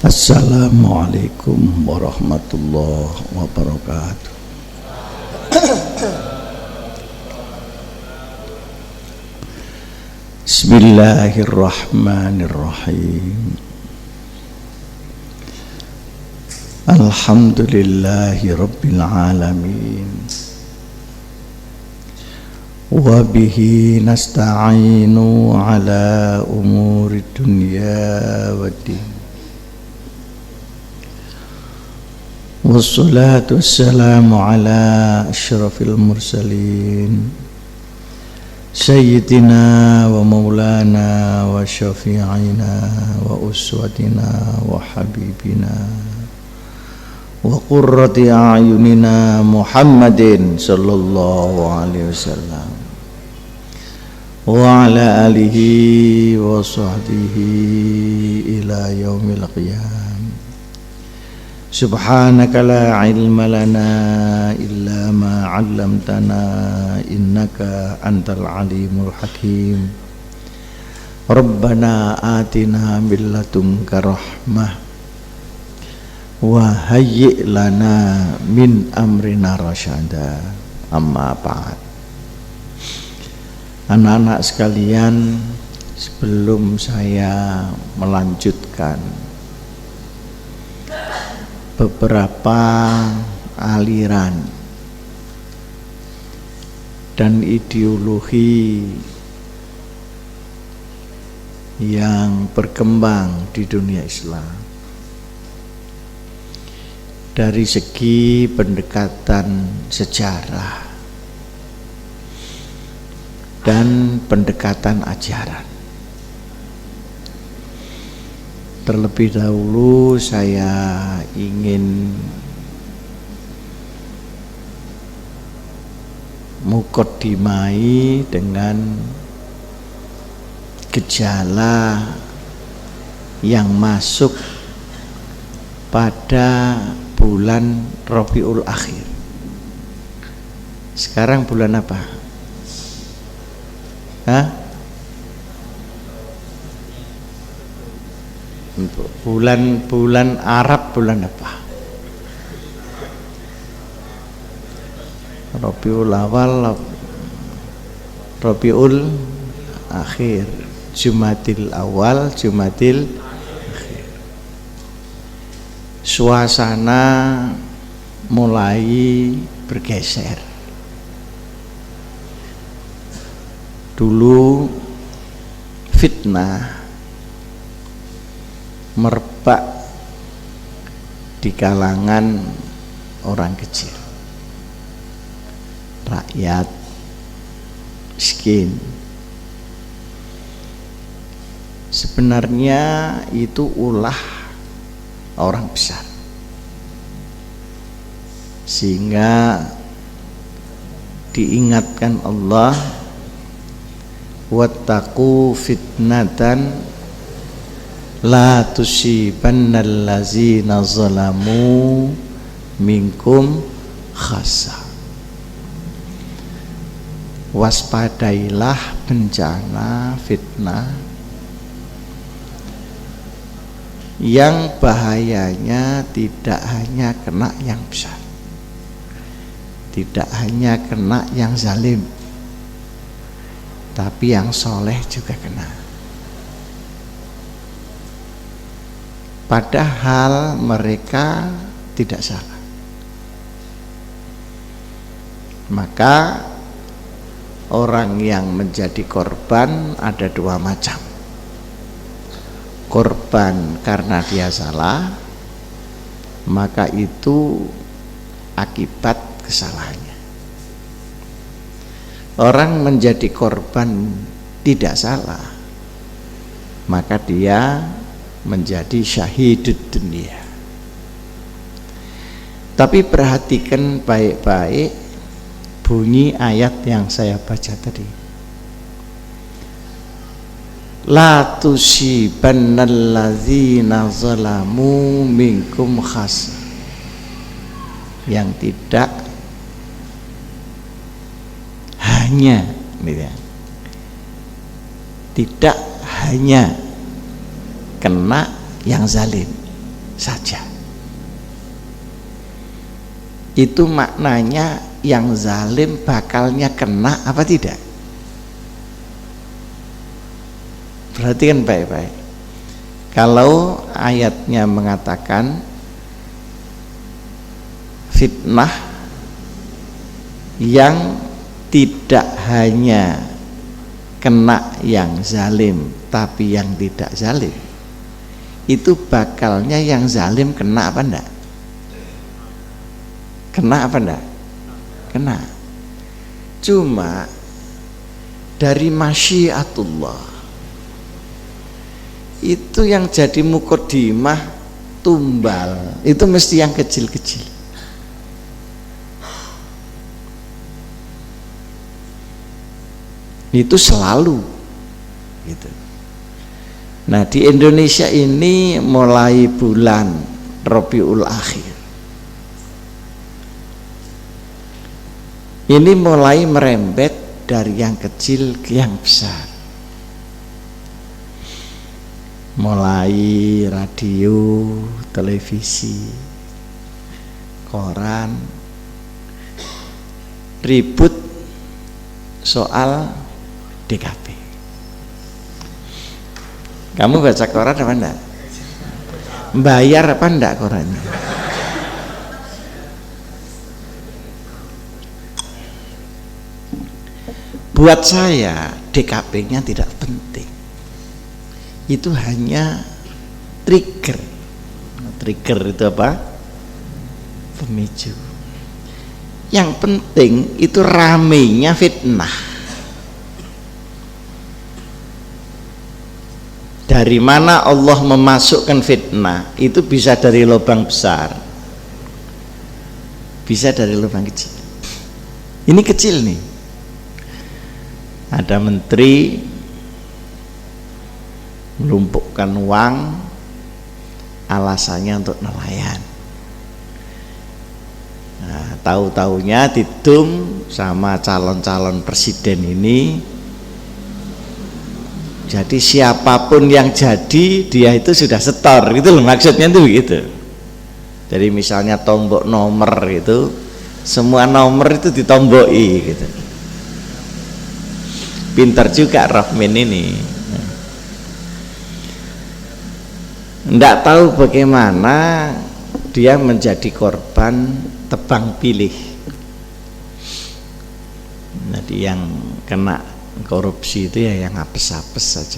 Assalamualaikum warahmatullahi wabarakatuh. Bismillahirrahmanirrahim. Alhamdulillahi rabbil alamin. Wa bihi nasta'inu ala umuri dunya waddin. Wassalatu wassalamu ala asyrafil mursalin Sayyidina wa maulana wa syafi'ina wa uswatina wa habibina wa qurrati a'yunina Muhammadin sallallahu alaihi wasallam wa ala alihi wa sahbihi ila yaumil qiyamah. Subhanaka la ilma lana illa ma 'allamtana innaka antal alimul hakim. Rabbana atina min ladunka rahmah wa hayyi' lana min amrina rasyada. Amma ba'd. Anak-anak sekalian, sebelum saya melanjutkan beberapa aliran dan ideologi yang berkembang di dunia Islam dari segi pendekatan sejarah dan pendekatan ajaran. Terlebih dahulu saya ingin muqaddimai dengan gejala yang masuk pada bulan Rabiul Akhir. Sekarang bulan apa? Bulan Arab bulan apa? Rabiul Awal, Rabiul Akhir, Jumadil Awal, Jumadil Akhir. Suasana mulai bergeser. Dulu fitnah merebak di kalangan orang kecil, rakyat miskin. Sebenarnya itu ulah orang besar, sehingga diingatkan Allah, wattaqu fitnatan la tusibannal ladzina zalamu minkum khassa. Waspadailah bencana fitnah yang bahayanya tidak hanya kena yang besar, tidak hanya kena yang zalim, tapi yang soleh juga kena. Padahal mereka tidak salah. Maka orang yang menjadi korban ada dua macam. Korban karena dia salah, maka itu akibat kesalahannya. Orang menjadi korban tidak salah, maka dia menjadi syahidud dunia. Tapi perhatikan baik-baik bunyi ayat yang saya baca tadi. La tusibannal ladzina zalamu minkum khassa. Yang tidak hanya tidak hanya kena yang zalim, saja. Itu maknanya yang zalim bakalnya kena apa tidak? Perhatikan baik-baik. Kalau ayatnya mengatakan fitnah yang tidak hanya kena yang zalim tapi yang tidak zalim, itu bakalnya yang zalim kena apa enggak? Kena apa enggak? Kena. Cuma dari masyiatullah itu yang jadi mukodimah tumbal itu mesti yang kecil-kecil. Itu selalu gitu. Nah, di Indonesia ini mulai bulan Rabiul Akhir ini mulai merembet dari yang kecil ke yang besar. Mulai radio, televisi, koran ribut soal DKP. Kamu baca koran apa enggak? Bayar apa enggak korannya? Buat saya DKP-nya tidak penting. Itu hanya trigger. Trigger itu apa? Pemicu. Yang penting itu ramenya fitnah. Dari mana Allah memasukkan fitnah? Itu bisa dari lubang besar, bisa dari lubang kecil. Ini kecil nih. Ada menteri melumpuhkan uang, alasannya untuk nelayan. Nah, tahu-taunya didum sama calon-calon presiden ini. Jadi siapapun yang jadi dia itu sudah setor, gitu loh maksudnya itu begitu. Jadi misalnya tombok nomor itu, semua nomor itu ditomboki gitu. Pintar juga Rahmin ini. Tidak tahu bagaimana dia menjadi korban tebang pilih. Jadi yang kena korupsi itu ya yang apes-apes saja.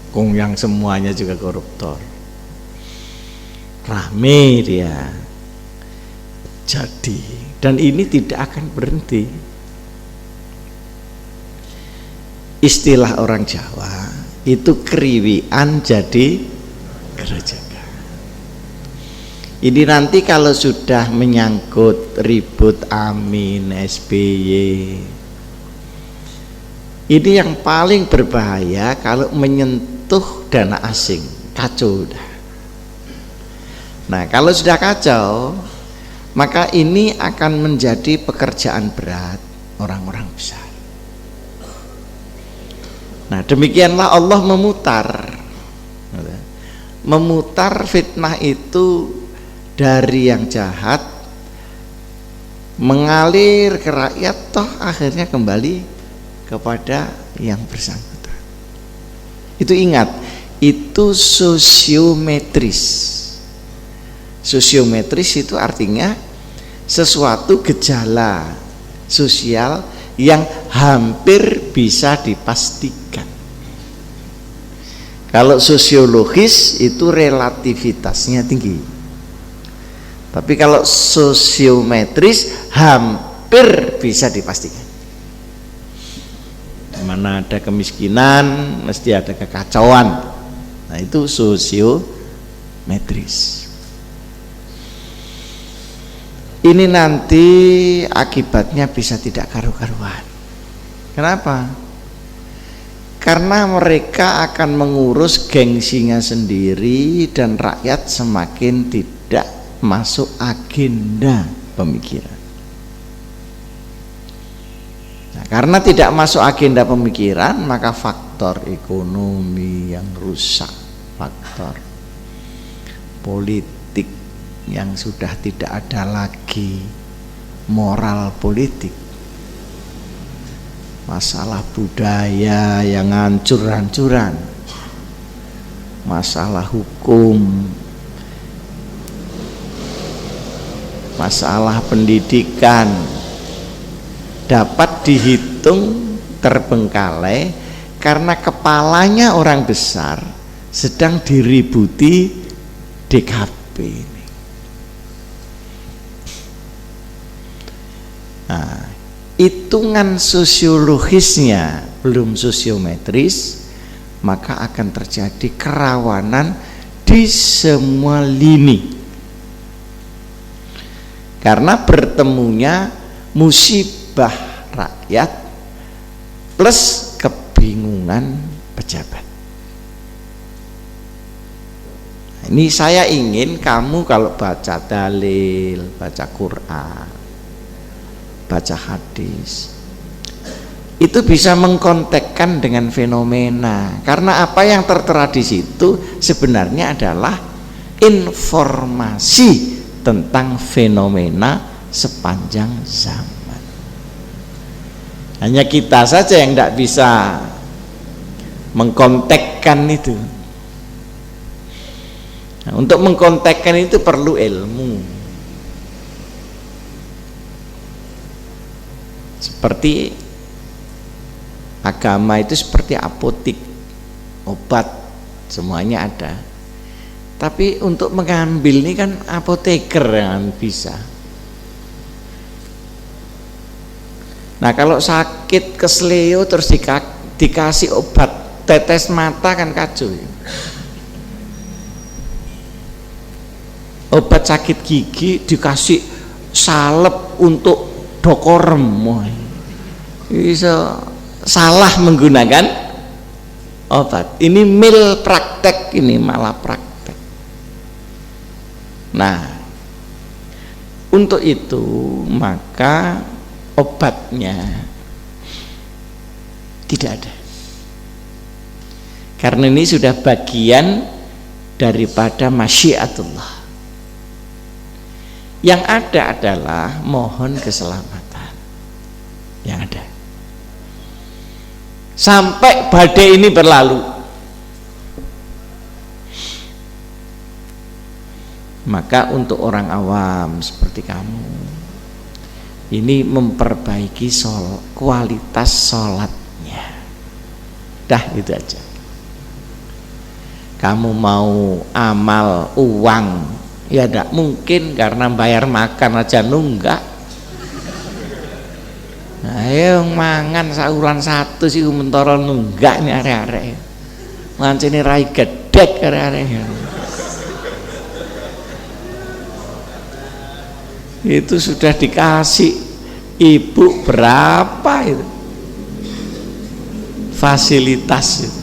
Kung yang semuanya juga koruptor. Rame dia. Jadi, dan ini tidak akan berhenti. Istilah orang Jawa itu kriwian jadi kerajaan. Ini nanti kalau sudah menyangkut ribut Amin, SBY, ini yang paling berbahaya kalau menyentuh dana asing, kacau udah. Nah, kalau sudah kacau, maka ini akan menjadi pekerjaan berat orang-orang besar. Nah, demikianlah Allah memutar fitnah itu dari yang jahat mengalir ke rakyat, toh akhirnya kembali kepada yang bersangkutan. Itu ingat, itu sosiometris. Sosiometris itu artinya sesuatu gejala sosial yang hampir bisa dipastikan. Kalau sosiologis itu relativitasnya tinggi, tapi kalau sosiometris hampir bisa dipastikan. Mana ada kemiskinan mesti ada kekacauan. Nah, itu sosiometris. Ini nanti akibatnya bisa tidak karu-karuan. Kenapa? Karena mereka akan mengurus gengsinya sendiri dan rakyat semakin tidak masuk agenda pemikiran. Nah, karena tidak masuk agenda pemikiran, maka faktor ekonomi yang rusak, faktor politik yang sudah tidak ada lagi moral politik, masalah budaya yang hancur-hancuran, masalah hukum, masalah pendidikan dapat dihitung terbengkalai karena kepalanya orang besar sedang diributi DKP ini. Nah, hitungan sosiologisnya belum sosiometris, maka akan terjadi kerawanan di semua lini. Karena bertemunya musibah rakyat plus kebingungan pejabat. Ini saya ingin kamu kalau baca dalil, baca Quran, baca hadis, itu bisa mengkontekkan dengan fenomena. Karena apa yang tertera di situ sebenarnya adalah informasi tentang fenomena sepanjang zaman. Hanya kita saja yang tidak bisa mengkontekkan itu. Nah, untuk mengkontekkan itu perlu ilmu. Seperti agama itu seperti apotik, obat semuanya ada. Tapi untuk mengambil ini kan apoteker yang bisa. Nah kalau sakit kesleo terus dikasih obat tetes mata kan kacau. Obat sakit gigi dikasih salep untuk dokorem, bisa salah menggunakan obat. Ini mil praktek, ini malah praktek. Nah, untuk itu maka obatnya tidak ada. Karena ini sudah bagian daripada masyiatullah. Yang ada adalah mohon keselamatan. Yang ada. Sampai badai ini berlalu. Maka untuk orang awam seperti kamu ini memperbaiki kualitas sholatnya. Dah itu aja. Kamu mau amal uang ya tidak mungkin karena bayar makan aja nunggak. Ayo mangan sauran satu sih mentoro nunggak nih arek-arek. Ngancene rai gedek arek-arek. Itu sudah dikasih ibu berapa itu fasilitas itu.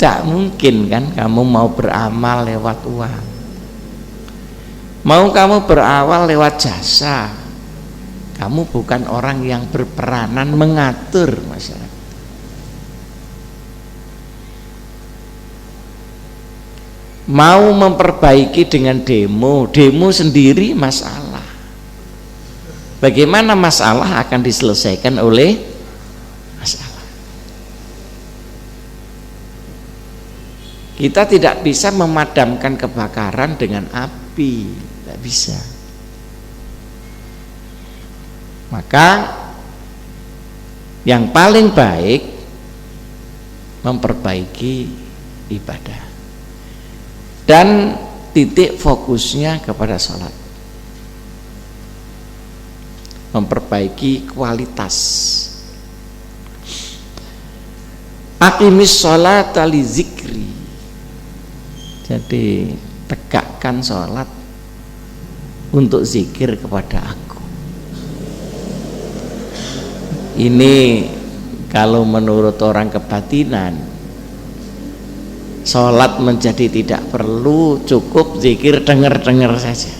Tak mungkin kan kamu mau beramal lewat uang, mau kamu berawal lewat jasa. Kamu bukan orang yang berperanan mengatur masyarakat. Mau memperbaiki dengan demo sendiri masalah. Bagaimana masalah akan diselesaikan oleh masalah? Kita tidak bisa memadamkan kebakaran dengan api, tidak bisa. Maka yang paling baik memperbaiki ibadah. Dan titik fokusnya kepada sholat, memperbaiki kualitas. Aqimis sholata li zikri, jadi tegakkan sholat untuk zikir kepada aku. Ini kalau menurut orang kebatinan, sholat menjadi tidak perlu, cukup zikir dengar-dengar saja.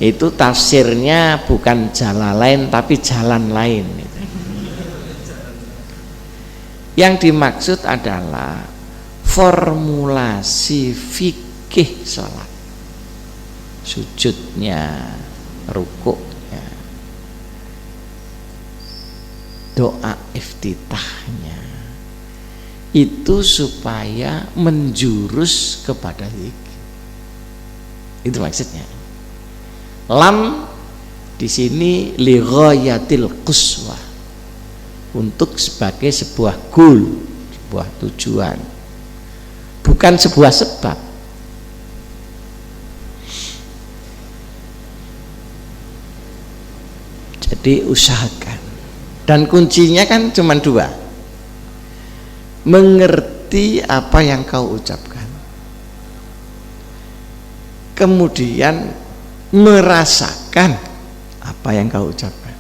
Itu tafsirnya bukan jalan lain tapi jalan lain. Yang dimaksud adalah formulasi fikih sholat, sujudnya, rukuknya, doa iftitahnya, itu supaya menjurus kepada zikir. Itu maksudnya. Lam di sini li ghayatil quswa, untuk sebagai sebuah goal, sebuah tujuan, bukan sebuah sebab. Jadi usahakan, dan kuncinya kan cuma dua: mengerti apa yang kau ucapkan, kemudian merasakan apa yang kau ucapkan.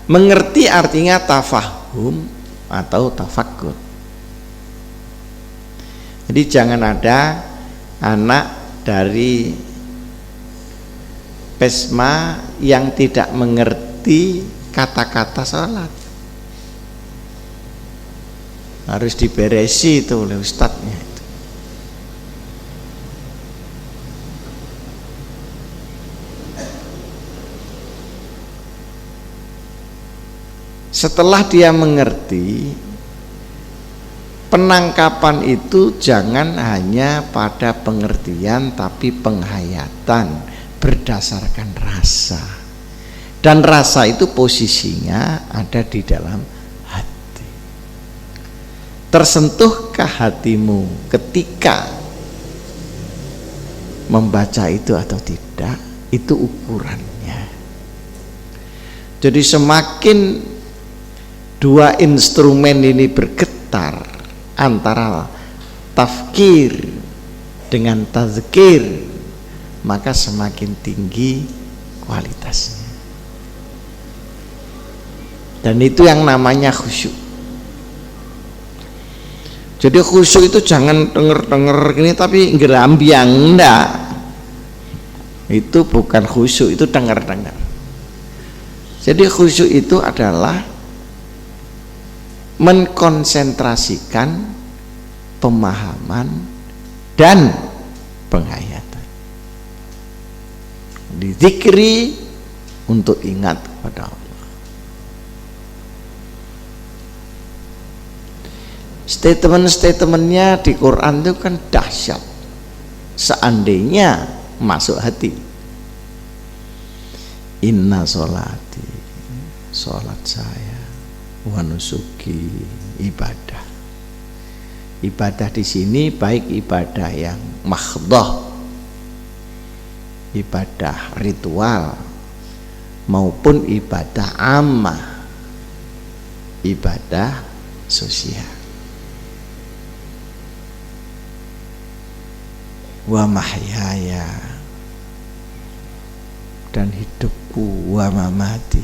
Mengerti artinya tafahum atau tafakkur. Jadi jangan ada anak dari PESMA yang tidak mengerti kata-kata sholat. Harus diberesi itu oleh ustadznya itu. Setelah dia mengerti, penangkapan itu jangan hanya pada pengertian, tapi penghayatan berdasarkan rasa. Dan rasa itu posisinya ada di dalam hati. Tersentuhkah hatimu ketika membaca itu atau tidak? Itu ukurannya. Jadi semakin dua instrumen ini bergetar, antara tafkir dengan tazkir, maka semakin tinggi kualitasnya. Dan itu yang namanya khusyuk. Jadi khusyuk itu jangan denger-denger gini tapi ngerambiang, enggak. Itu bukan khusyuk, itu denger-denger. Jadi khusyuk itu adalah mengkonsentrasikan pemahaman dan penghayatan. Dizikri untuk ingat kepada Allah. Statement-statementnya di Quran itu kan dahsyat. Seandainya masuk hati. Inna sholati, sholat saya, wa nusuki, ibadah. Ibadah di sini baik ibadah yang mahdhah, ibadah ritual, maupun ibadah ammah, ibadah sosial. Wa mahyaya, dan hidupku, wa mamati,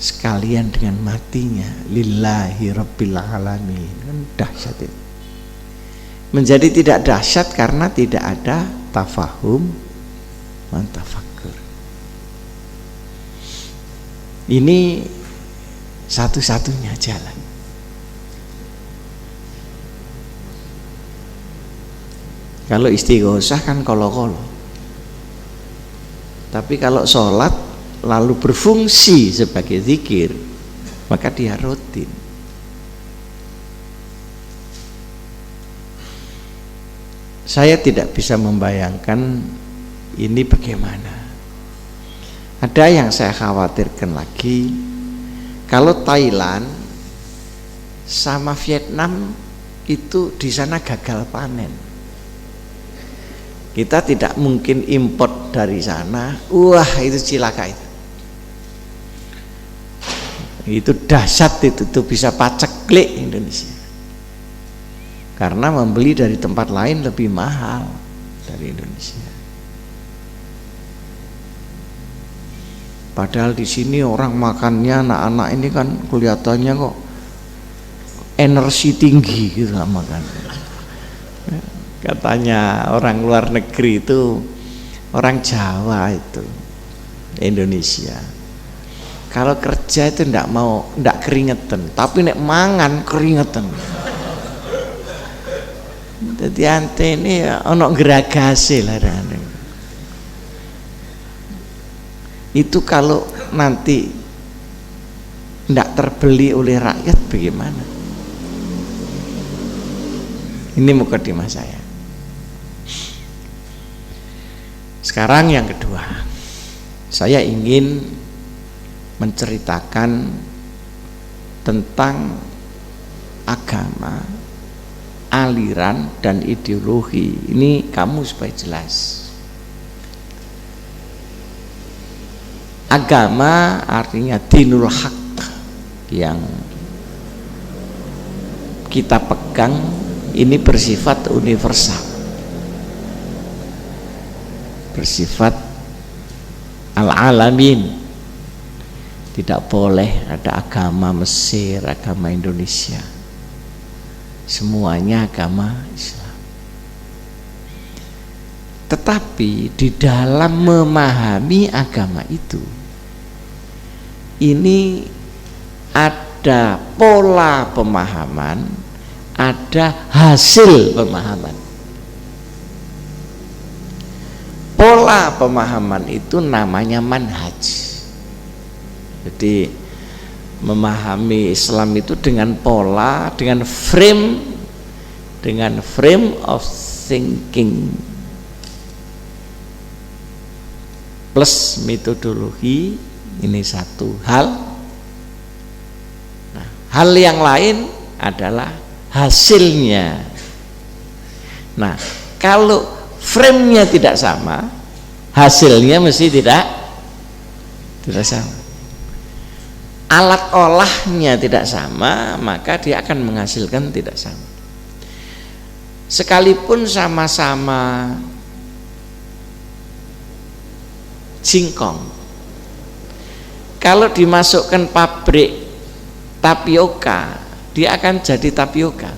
sekalian dengan matinya, lillahi rabbil alamin. Kan dahsyat itu. Menjadi tidak dahsyat karena tidak ada tafahum dan tafakkur. Ini satu-satunya jalan. Kalau istighosah kan kolo-kolo. Tapi kalau sholat lalu berfungsi sebagai zikir, maka dia rutin. Saya tidak bisa membayangkan ini bagaimana. Ada yang saya khawatirkan lagi, kalau Thailand sama Vietnam itu di sana gagal panen. Kita tidak mungkin import dari sana. Wah, itu cilaka itu. Itu dahsyat itu bisa paceklik Indonesia. Karena membeli dari tempat lain lebih mahal dari Indonesia. Padahal di sini orang makannya, anak-anak ini kan kelihatannya kok energi tinggi gitu makan. Katanya orang luar negeri itu, orang Jawa itu Indonesia, kalau kerja itu ndak keringetan, tapi nek mangan keringetan. Jadi ante ini ya ono geragase lah. Itu kalau nanti tidak terbeli oleh rakyat bagaimana? Ini mukadimah saya. Sekarang yang kedua, saya ingin menceritakan tentang agama, aliran dan ideologi. Ini kamu supaya jelas. Agama artinya dinul haq, yang kita pegang ini bersifat universal, bersifat al-alamin. Tidak boleh ada agama Mesir, agama Indonesia, semuanya agama Islam. Tetapi di dalam memahami agama itu, ini ada pola pemahaman, ada hasil pemahaman. Pola pemahaman itu namanya manhaj. Jadi memahami Islam itu dengan pola, dengan frame of thinking plus metodologi. Ini satu hal. Nah, hal yang lain adalah hasilnya. Nah, kalau frame-nya tidak sama, hasilnya mesti tidak sama. Alat olahnya tidak sama, maka dia akan menghasilkan tidak sama. Sekalipun sama-sama singkong, kalau dimasukkan pabrik tapioka, dia akan jadi tapioka.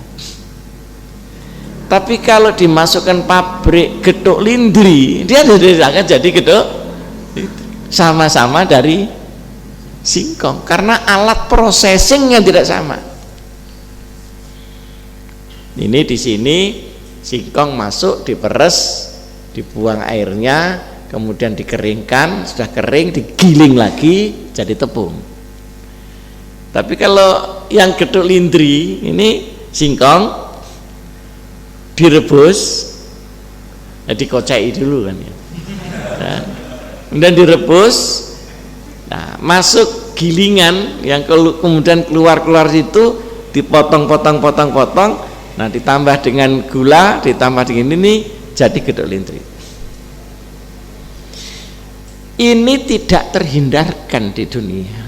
Tapi kalau dimasukkan pabrik gedok lindri, dia akan jadi gedok. Sama-sama dari singkong, karena alat processingnya tidak sama. Ini di sini singkong masuk, diperes, dibuang airnya, kemudian dikeringkan, sudah kering digiling lagi jadi tepung. Tapi kalau yang gedok lindri ini singkong direbus, dikocai dulu kan ya. Nah, kemudian direbus, nah, masuk gilingan yang kemudian keluar itu dipotong-potong, nah ditambah dengan gula, ditambah dengan ini jadi gedok lindri. Ini tidak terhindarkan di dunia.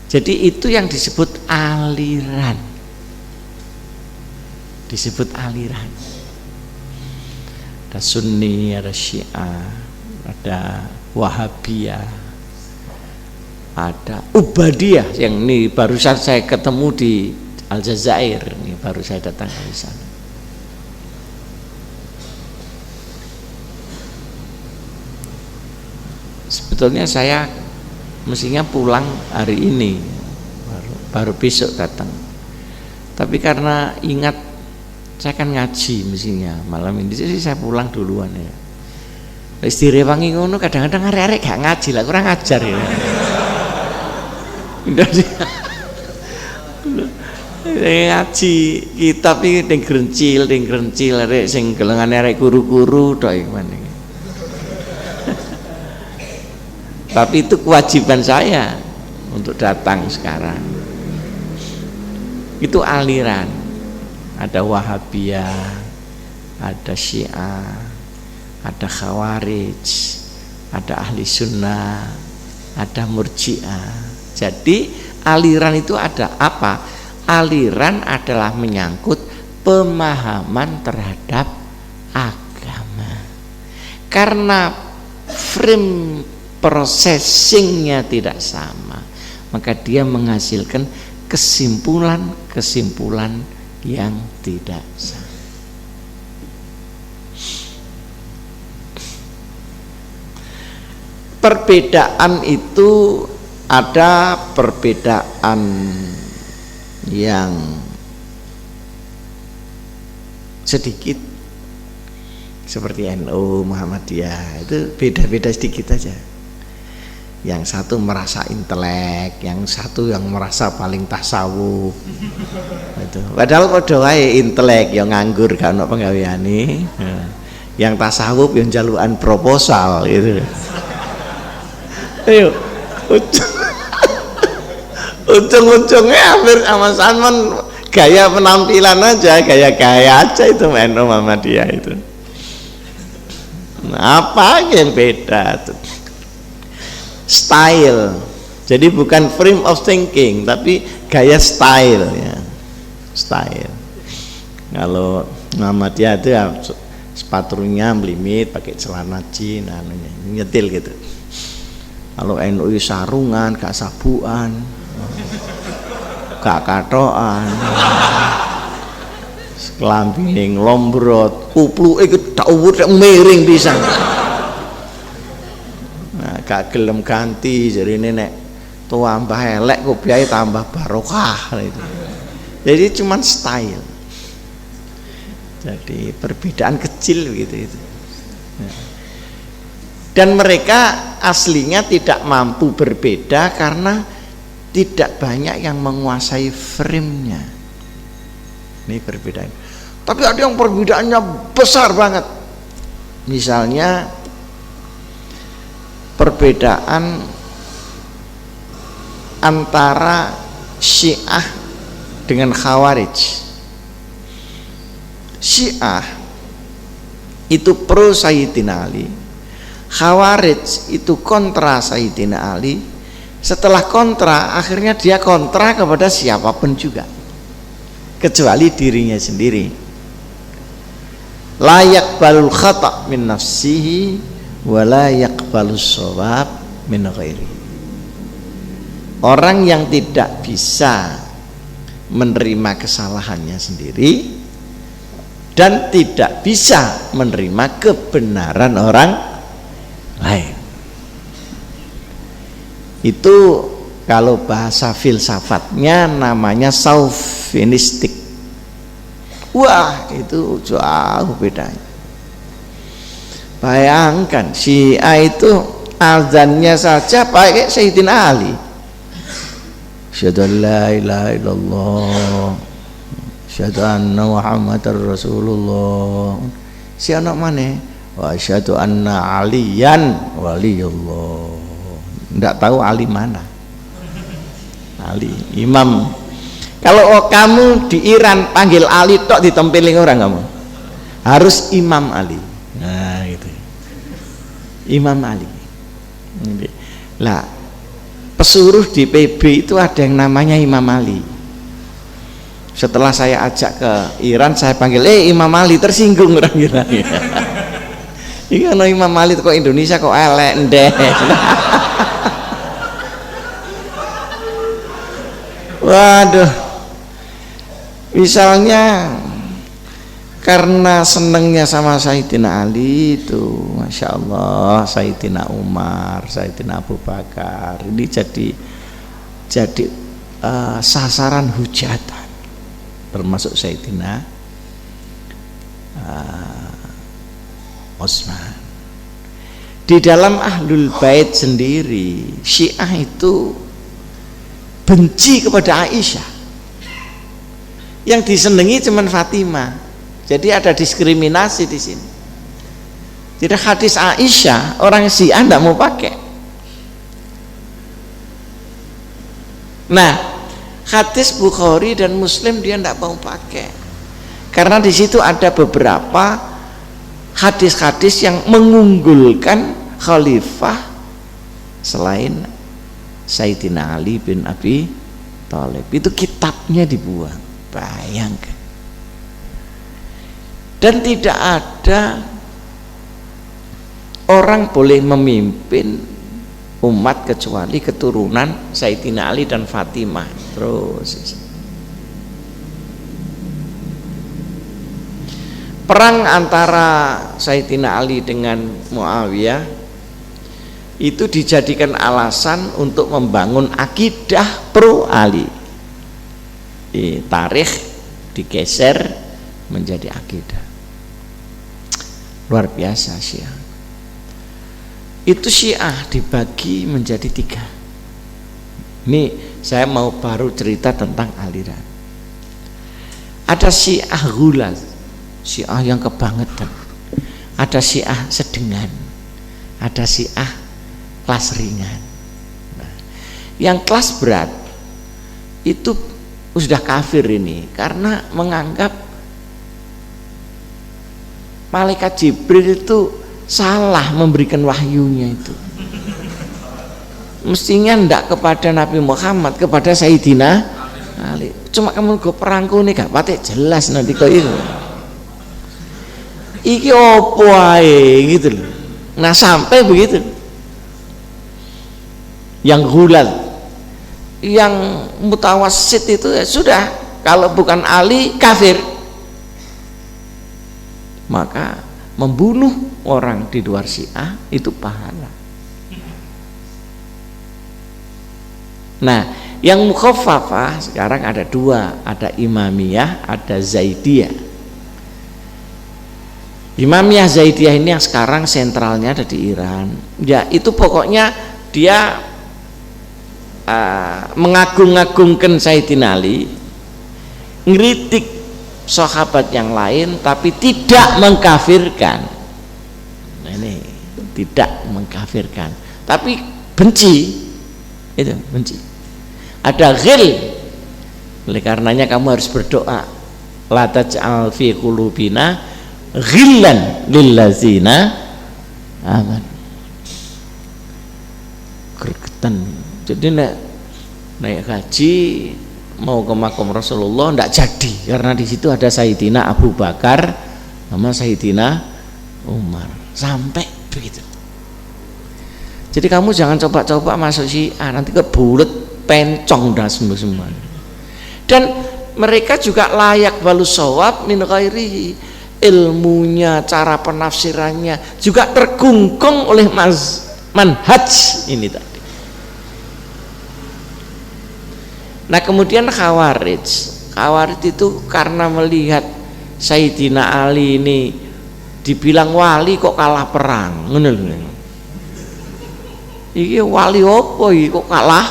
Jadi itu yang disebut aliran. Disebut aliran. Ada Sunni, ada Syiah, ada Wahabiyah, ada Ubadiyah, yang ini barusan saya ketemu di Aljazair, ini baru saya datang ke sana. Sebetulnya saya mestinya pulang hari ini, baru besok datang. Tapi karena ingat saya kan ngaji mestinya malam ini, jadi saya pulang duluan ya. Wis direwangi ngono kadang-kadang arek-arek gak ngaji lah, kurang ajar ya. Ngaji kitab iki ning grencil arek sing gelengane arek kuru-kuru tok iki meneh. Tapi itu kewajiban saya untuk datang sekarang. Itu aliran. Ada Wahabiyah, ada Syiah, ada Khawarij, ada Ahli Sunnah, ada Murji'ah. Jadi aliran itu ada apa? Aliran adalah menyangkut pemahaman terhadap agama. Karena frame processingnya tidak sama, maka dia menghasilkan kesimpulan-kesimpulan yang tidak sama. Perbedaan itu ada perbedaan yang sedikit. Seperti NU, Muhammadiyah itu beda-beda sedikit aja. Yang satu merasa intelek, yang satu yang merasa paling tasawuf. Itu. Padahal padha wae intelek yang nganggur gak ono penggaweane. Yang tasawuf yang jalukan proposal gitu. Ayo, ujung-ujungnya hampir sama-sama gaya penampilan aja, gaya-gaya aja itu NU Muhammadiyah itu. Nah, apa yang beda tuh? Style. Jadi bukan frame of thinking, tapi gaya style ya. Style. Kalau Muhammadiyah itu ya sepatunya melimit, pakai celana jeans, nyetil gitu. Kalau NU sarungan, gak sabuan, gak katoan, kelambine nglombrot, kupluke gedawut miring pisan. Nah, gak gelem ganti jarine nek tambah elek kopiahe tambah barokah itu. Jadi cuman style. Jadi perbedaan kecil gitu itu. Dan mereka aslinya tidak mampu berbeda karena tidak banyak yang menguasai frame-nya. Ini perbedaan. Tapi ada yang perbedaannya besar banget. Misalnya perbedaan antara Syiah dengan Khawarij. Syiah itu pro Sayyidina Ali, Khawarij itu kontra Sayyidina Ali. Setelah kontra, akhirnya dia kontra kepada siapapun juga, kecuali dirinya sendiri. La yaqbalul khata' min nafsihi wa la yaqbalus shawab min ghairi. Orang yang tidak bisa menerima kesalahannya sendiri dan tidak bisa menerima kebenaran orang lain. Itu kalau bahasa filsafatnya namanya chauvinistik. Wah, itu jauh bedanya. Bayangkan Syiah itu azannya saja pakai Sayyidina Ali. Asyhadu an la ilaha illallah, asyhadu anna Muhammadar Rasulullah. Si anak mana? Wa asyhadu anna aliyan waliyullah. Enggak tahu Ali mana. Ali imam. Kalau kamu di Iran panggil Ali tok ditempeling orang kamu. Harus Imam Ali. Nah, gitu. Imam Ali. Lah, pesuruh di PB itu ada yang namanya Imam Ali. Setelah saya ajak ke Iran, saya panggil Imam Ali, tersinggung orang Iran. Iya, no Imam Ali kok Indonesia kok elek ndek. Waduh, misalnya karena senengnya sama Sayyidina Ali itu, Masya Allah, Sayyidina Umar, Sayyidina Abu Bakar, ini jadi sasaran hujatan, termasuk Sayyidina Utsman. Di dalam Ahlul Bait sendiri, Syiah itu benci kepada Aisyah. Yang disenangi cuma Fatimah. Jadi ada diskriminasi di sini. Jadi hadis Aisyah orang Syiah tidak mau pakai. Nah, hadis Bukhari dan Muslim dia tidak mau pakai. Karena di situ ada beberapa hadis-hadis yang mengunggulkan khalifah selain Sayyidina Ali bin Abi Thalib. Itu kitabnya dibuang. Bayangkan. Dan tidak ada orang boleh memimpin umat kecuali keturunan Sayyidina Ali dan Fatimah. Terus perang antara Sayyidina Ali dengan Muawiyah itu dijadikan alasan untuk membangun akidah pro Ali. Di tarikh digeser menjadi akidah. Luar biasa Syiah. Itu Syiah dibagi menjadi 3. Ini saya mau baru cerita tentang aliran. Ada Syiah Ghulal, Syiah yang kebangetan. Ada Syiah sedengan, ada Syiah kelas ringan. Nah, yang kelas berat itu sudah kafir ini, karena menganggap malaikat Jibril itu salah memberikan wahyunya itu. Mestinya ndak kepada Nabi Muhammad, kepada Sayyidina Ali. Cuma kamu go perangku nih gak pati jelas nanti kok itu. Iki opo ae gitu loh. Nah sampai begitu. Yang Ghulal, yang mutawassit itu ya sudah, kalau bukan Ali kafir. Maka membunuh orang di luar Syiah itu pahala. Nah, yang mukhaffafah sekarang ada 2, ada Imamiyah, ada Zaidiyah. Imamiyah Zaidiyah ini yang sekarang sentralnya ada di Iran. Ya, itu pokoknya dia mengagung-agungkan Sayyidina Ali, ngeritik sahabat yang lain, tapi tidak mengkafirkan. Nah, ini tidak mengkafirkan, tapi benci. Itu benci. Ada ghil, oleh karenanya kamu harus berdoa, la taj'al fi qulubina ghillan lillazina aman. Gregetan. Jadi naik haji mau ke makam Rasulullah ndak jadi, karena di situ ada Sayyidina Abu Bakar sama Sayyidina Umar. Sampai begitu. Jadi kamu jangan coba-coba masuk Syiah, nanti kebulet pencong dah semua. Dan mereka juga layak balus shawab min ghairihi, ilmunya, cara penafsirannya juga terkungkung oleh manhaj ini tadi. Nah kemudian Khawarij itu karena melihat Sayyidina Ali ini dibilang wali kok kalah perang, ngono lho. Iki wali opo iki kok kalah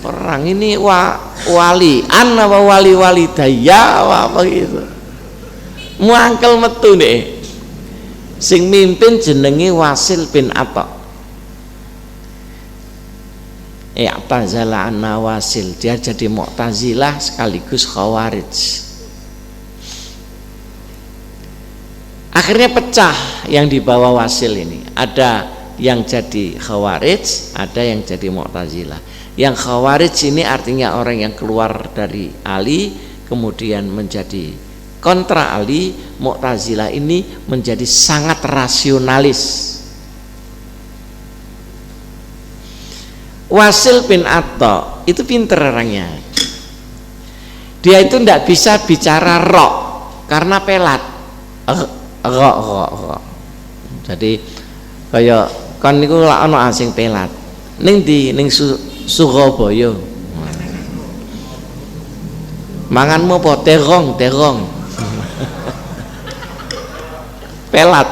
perang, ini wali apa wali daya apa gitu. Muangkel metu nih. Sing mimpin jenenge Wasil bin Atha. I'tazala anna Wasil, dia jadi Mu'tazilah sekaligus Khawarij. Akhirnya pecah yang dibawa Wasil ini. Ada yang jadi Khawarij, ada yang jadi Mu'tazilah. Yang Khawarij ini artinya orang yang keluar dari Ali kemudian menjadi kontra Ali. Mu'tazilah ini menjadi sangat rasionalis. Wasil bin Atha itu pinter orangnya. Dia itu tidak bisa bicara roh karena pelat. Jadi kayak kan niku lak ana asing pelat. Ning di ning Surabaya. Manganmu apa terong. Pelat.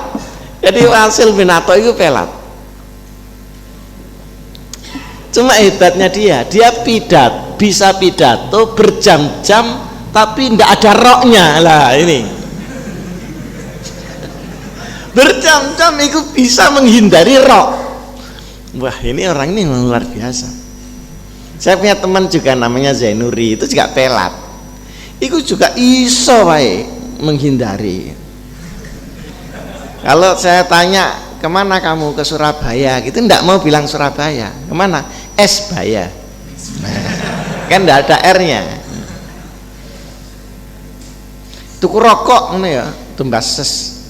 Jadi Wasil bin Atha itu pelat. Cuma hebatnya dia bisa pidato berjam-jam tapi tidak ada roknya lah ini. Berjam-jam itu bisa menghindari rok. Wah ini orang ini luar biasa. Saya punya teman juga namanya Zainuri, itu juga pelat. Itu juga iso wae menghindari. Kalau saya tanya kemana kamu, ke Surabaya gitu, enggak mau bilang Surabaya. Kemana? Esbaya. Kan enggak ada R-nya. Tuku rokok ngono ya, tumbases.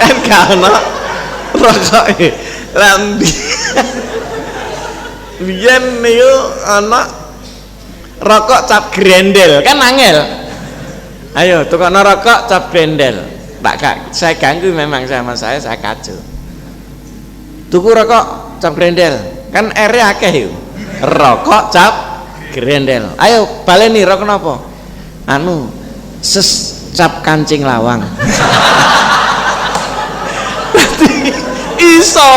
Kan karena rokok lambi. Biyen niku ana rokok cap grendel, kan angel. Ayo tukokno rokok cap grendel. Pak, saya ganggu memang sama saya kacau. Tuku rokok cap grendel, kan R-nya akeh yuk. Rokok cap grendel. Ayo baleni rokok napa? anu cap kancing lawang. Iso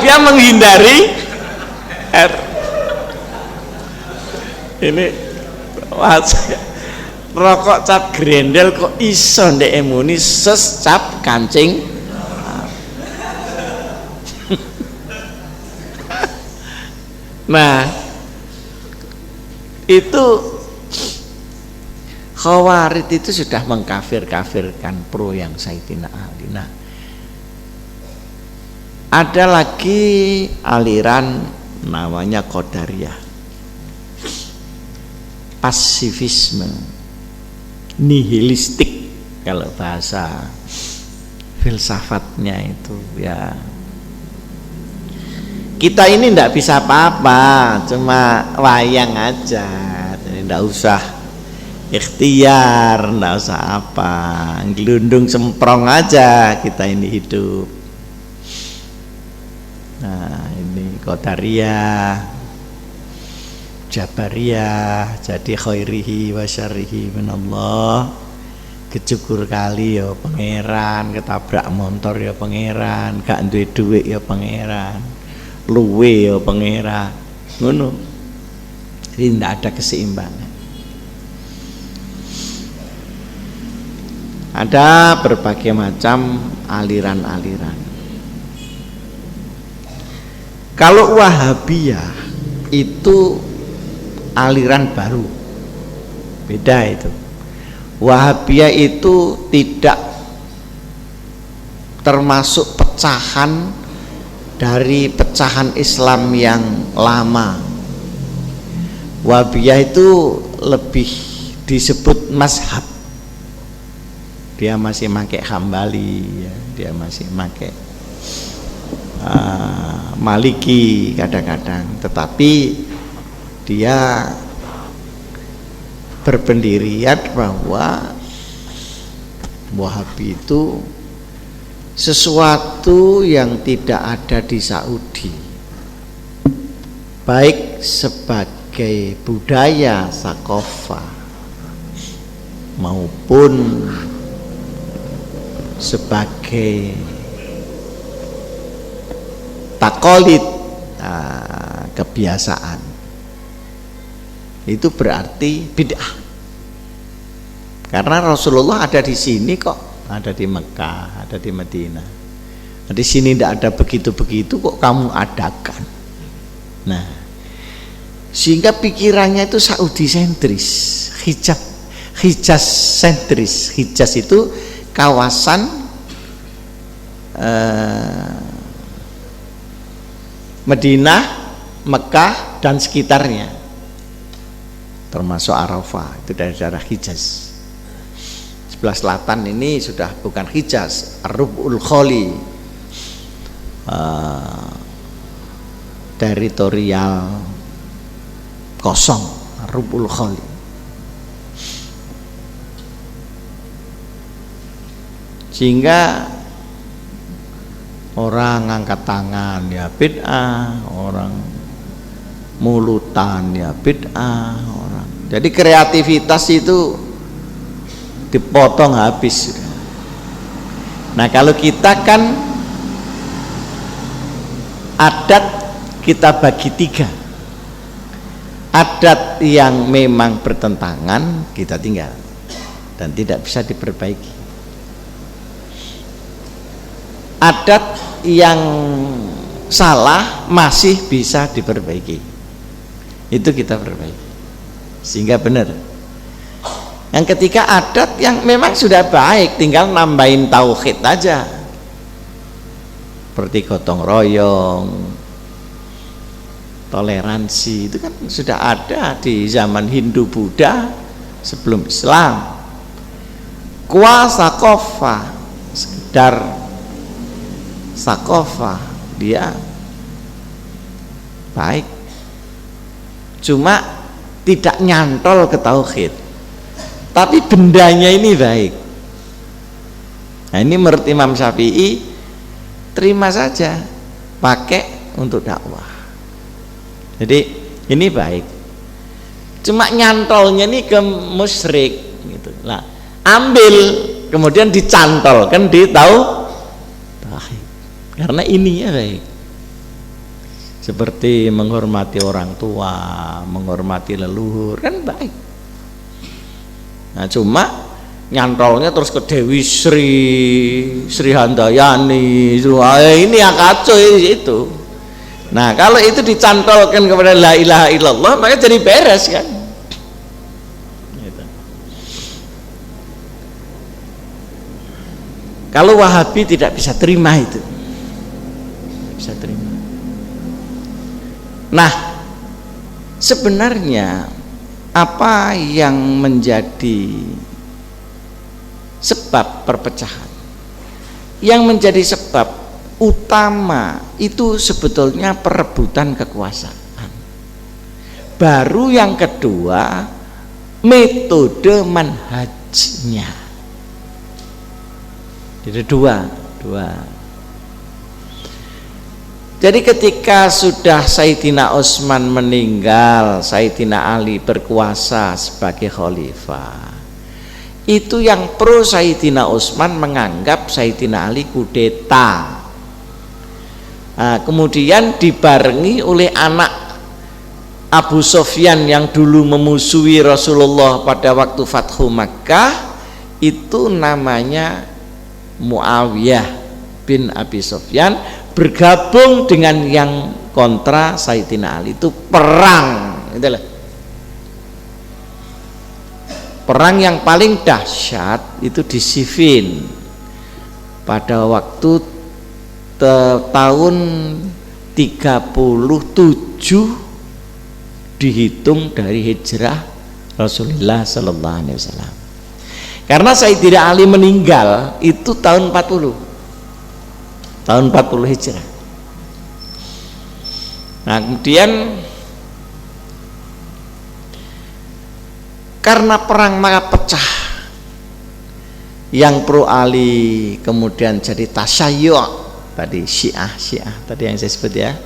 dia menghindari R. Ini rokok cap grendel kok iso ndek emuni cap kancing. Nah itu Khawarij itu sudah mengkafir-kafirkan pro yang Sayyidina Ali. Nah ada lagi aliran namanya Qadariyah, pasifisme, nihilistik kalau bahasa filsafatnya itu ya. Kita ini tidak bisa apa-apa, cuma wayang aja, jadi tidak usah ikhtiar, tidak usah apa, gelundung semprong aja kita ini hidup. Nah ini Qadariyah, Jabariyah, jadi khairihi wa syarrihi minallah. Kecukur kali ya pangeran, ketabrak motor ya pangeran, gak duwe duit ya pangeran, luwe ya pangeran, ngono. Jadi tidak ada keseimbangan. Ada berbagai macam aliran-aliran. Kalau Wahabiyah itu aliran baru, beda itu. Wahabiyah itu tidak termasuk pecahan dari pecahan Islam yang lama. Wahabiyah itu lebih disebut mazhab. Dia masih pakai Hambali, ya. Dia masih pakai Maliki kadang-kadang, tetapi dia berpendirian bahwa Wahabi itu sesuatu yang tidak ada di Saudi, baik sebagai budaya sakofah maupun sebagai takolid, kebiasaan, itu berarti bid'ah. Karena Rasulullah ada di sini kok, ada di Mekah, ada di Madinah. Di sini tidak ada begitu-begitu kok kamu adakan. Nah, sehingga pikirannya itu Saudi sentris, Hijaz sentris. Hijaz itu kawasan Madinah, Mekah dan sekitarnya, termasuk Arafah, itu dari daerah Hijaz. Sebelah selatan ini sudah bukan Hijaz, Ar-Rub'ul Khali, teritorial kosong, Ar-Rub'ul Khali. Sehingga orang angkat tangan ya bid'ah, orang mulutan ya bid'ah, orang. Jadi kreativitas itu dipotong habis. Nah kalau kita kan adat kita bagi tiga. Adat yang memang bertentangan kita tinggal dan tidak bisa diperbaiki. Adat yang salah masih bisa diperbaiki, itu kita perbaiki sehingga benar. Yang ketiga adat yang memang sudah baik, tinggal nambahin tauhid aja, seperti gotong royong, toleransi, itu kan sudah ada di zaman Hindu Buddha sebelum Islam. Kuasa kofa, sekedar sakofah, dia baik, cuma tidak nyantol ke tauhid, tapi bendanya ini baik. Nah ini menurut Imam Syafi'i terima saja, pakai untuk dakwah. Jadi ini baik, cuma nyantolnya ini ke musyrik, Nah, ambil kemudian dicantolkan di tauhid. Karena ininya baik. Seperti menghormati orang tua, menghormati leluhur kan baik. Nah, cuma nyantolnya terus ke Dewi Sri Handayani, ini yang kacau itu. Nah, kalau itu dicantolkan kepada la ilaha illallah maka jadi beres kan. Gitu. Kalau Wahabi tidak bisa terima itu, tidak bisa terima. Nah, sebenarnya apa yang menjadi sebab perpecahan? Yang menjadi sebab utama itu sebetulnya perebutan kekuasaan. Baru yang kedua metode manhajnya. Jadi dua. Jadi ketika sudah Sayyidina Utsman meninggal, Sayyidina Ali berkuasa sebagai khalifah, itu yang pro Sayyidina Utsman menganggap Sayyidina Ali kudeta. Nah, kemudian dibarengi oleh anak Abu Sufyan yang dulu memusuhi Rasulullah pada waktu Fathu Makkah, itu namanya Muawiyah bin Abi Sufyan, bergabung dengan yang kontra Sayyidina Ali, itu perang. Itulah perang yang paling dahsyat itu di Siffin pada waktu tahun 37 dihitung dari hijrah Rasulullah sallallahu alaihi wasallam. Karena Sayyidina Ali meninggal itu tahun 40 hijrah. Nah, kemudian karena perang maka pecah. Yang pro Ali kemudian jadi tasyayyu' tadi, Syiah tadi yang saya sebut ya.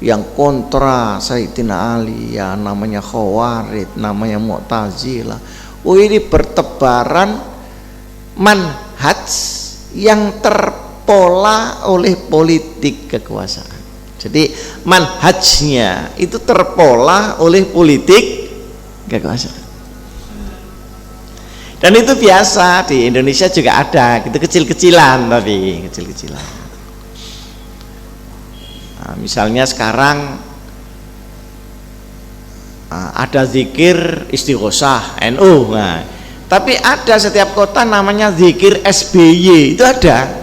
Yang kontra Sayyidina Ali ya namanya Khawarij, namanya Mu'tazilah. Oh, ini bertebaran manhaj yang terpola oleh politik kekuasaan. Jadi manhajnya itu terpola oleh politik kekuasaan. Dan itu biasa di Indonesia juga ada, gitu kecil-kecilan tadi, kecil-kecilan. Nah, misalnya sekarang ada zikir istighosah NU, nah, tapi ada setiap kota namanya zikir SBY, itu ada.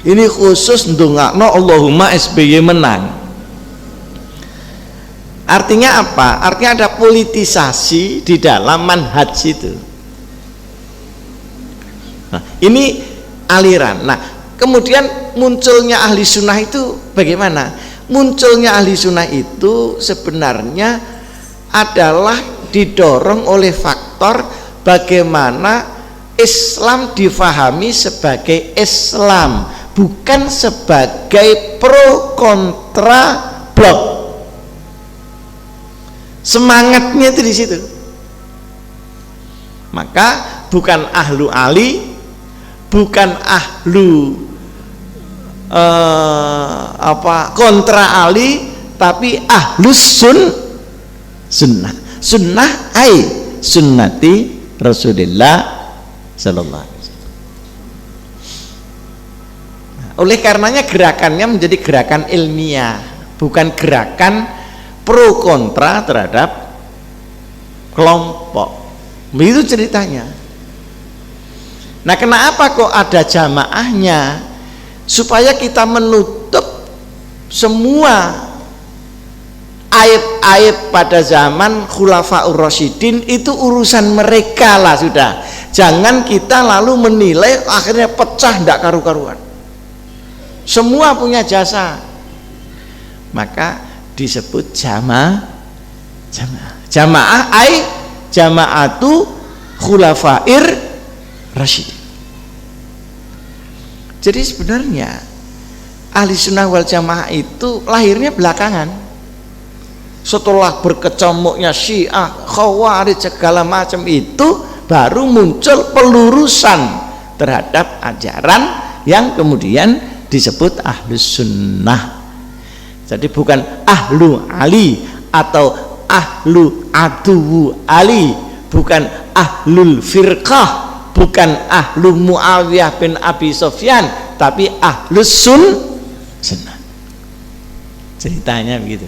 Ini khusus ndongakno Allahumma SBY menang. Artinya apa? Artinya ada politisasi di dalam manhaj itu. Nah, ini aliran. Nah, kemudian munculnya ahli sunnah itu bagaimana? Munculnya ahli sunnah itu sebenarnya adalah didorong oleh faktor bagaimana Islam difahami sebagai Islam, bukan sebagai pro kontra blok. Semangatnya itu di situ. Maka bukan ahlu Ali, bukan ahlu kontra Ali, tapi ahlus sunnah. Sunnah ai sunnati Rasulullah sallallahu alaihi wasallam. Oleh karenanya gerakannya menjadi gerakan ilmiah, bukan gerakan pro kontra terhadap kelompok. Begitu ceritanya. Nah, kenapa kok ada jamaahnya? Supaya kita menutup semua aib-aib pada zaman Khulafaur Rasyidin, itu urusan mereka lah sudah. Jangan kita lalu menilai akhirnya pecah ndak karu-karuan. Semua punya jasa. Maka disebut jamaah jamaatu khulafair rasyidin. Jadi sebenarnya ahli sunnah wal jamaah itu lahirnya belakangan, setelah berkecamuknya Syiah, Khawarij segala macam itu baru muncul pelurusan terhadap ajaran yang kemudian disebut ahlus sunnah. Jadi bukan ahlu Ali atau ahlu adu Ali, bukan ahlul firqah, bukan ahlu Muawiyah bin Abi Sufyan, tapi ahlus sunnah. Ceritanya begitu.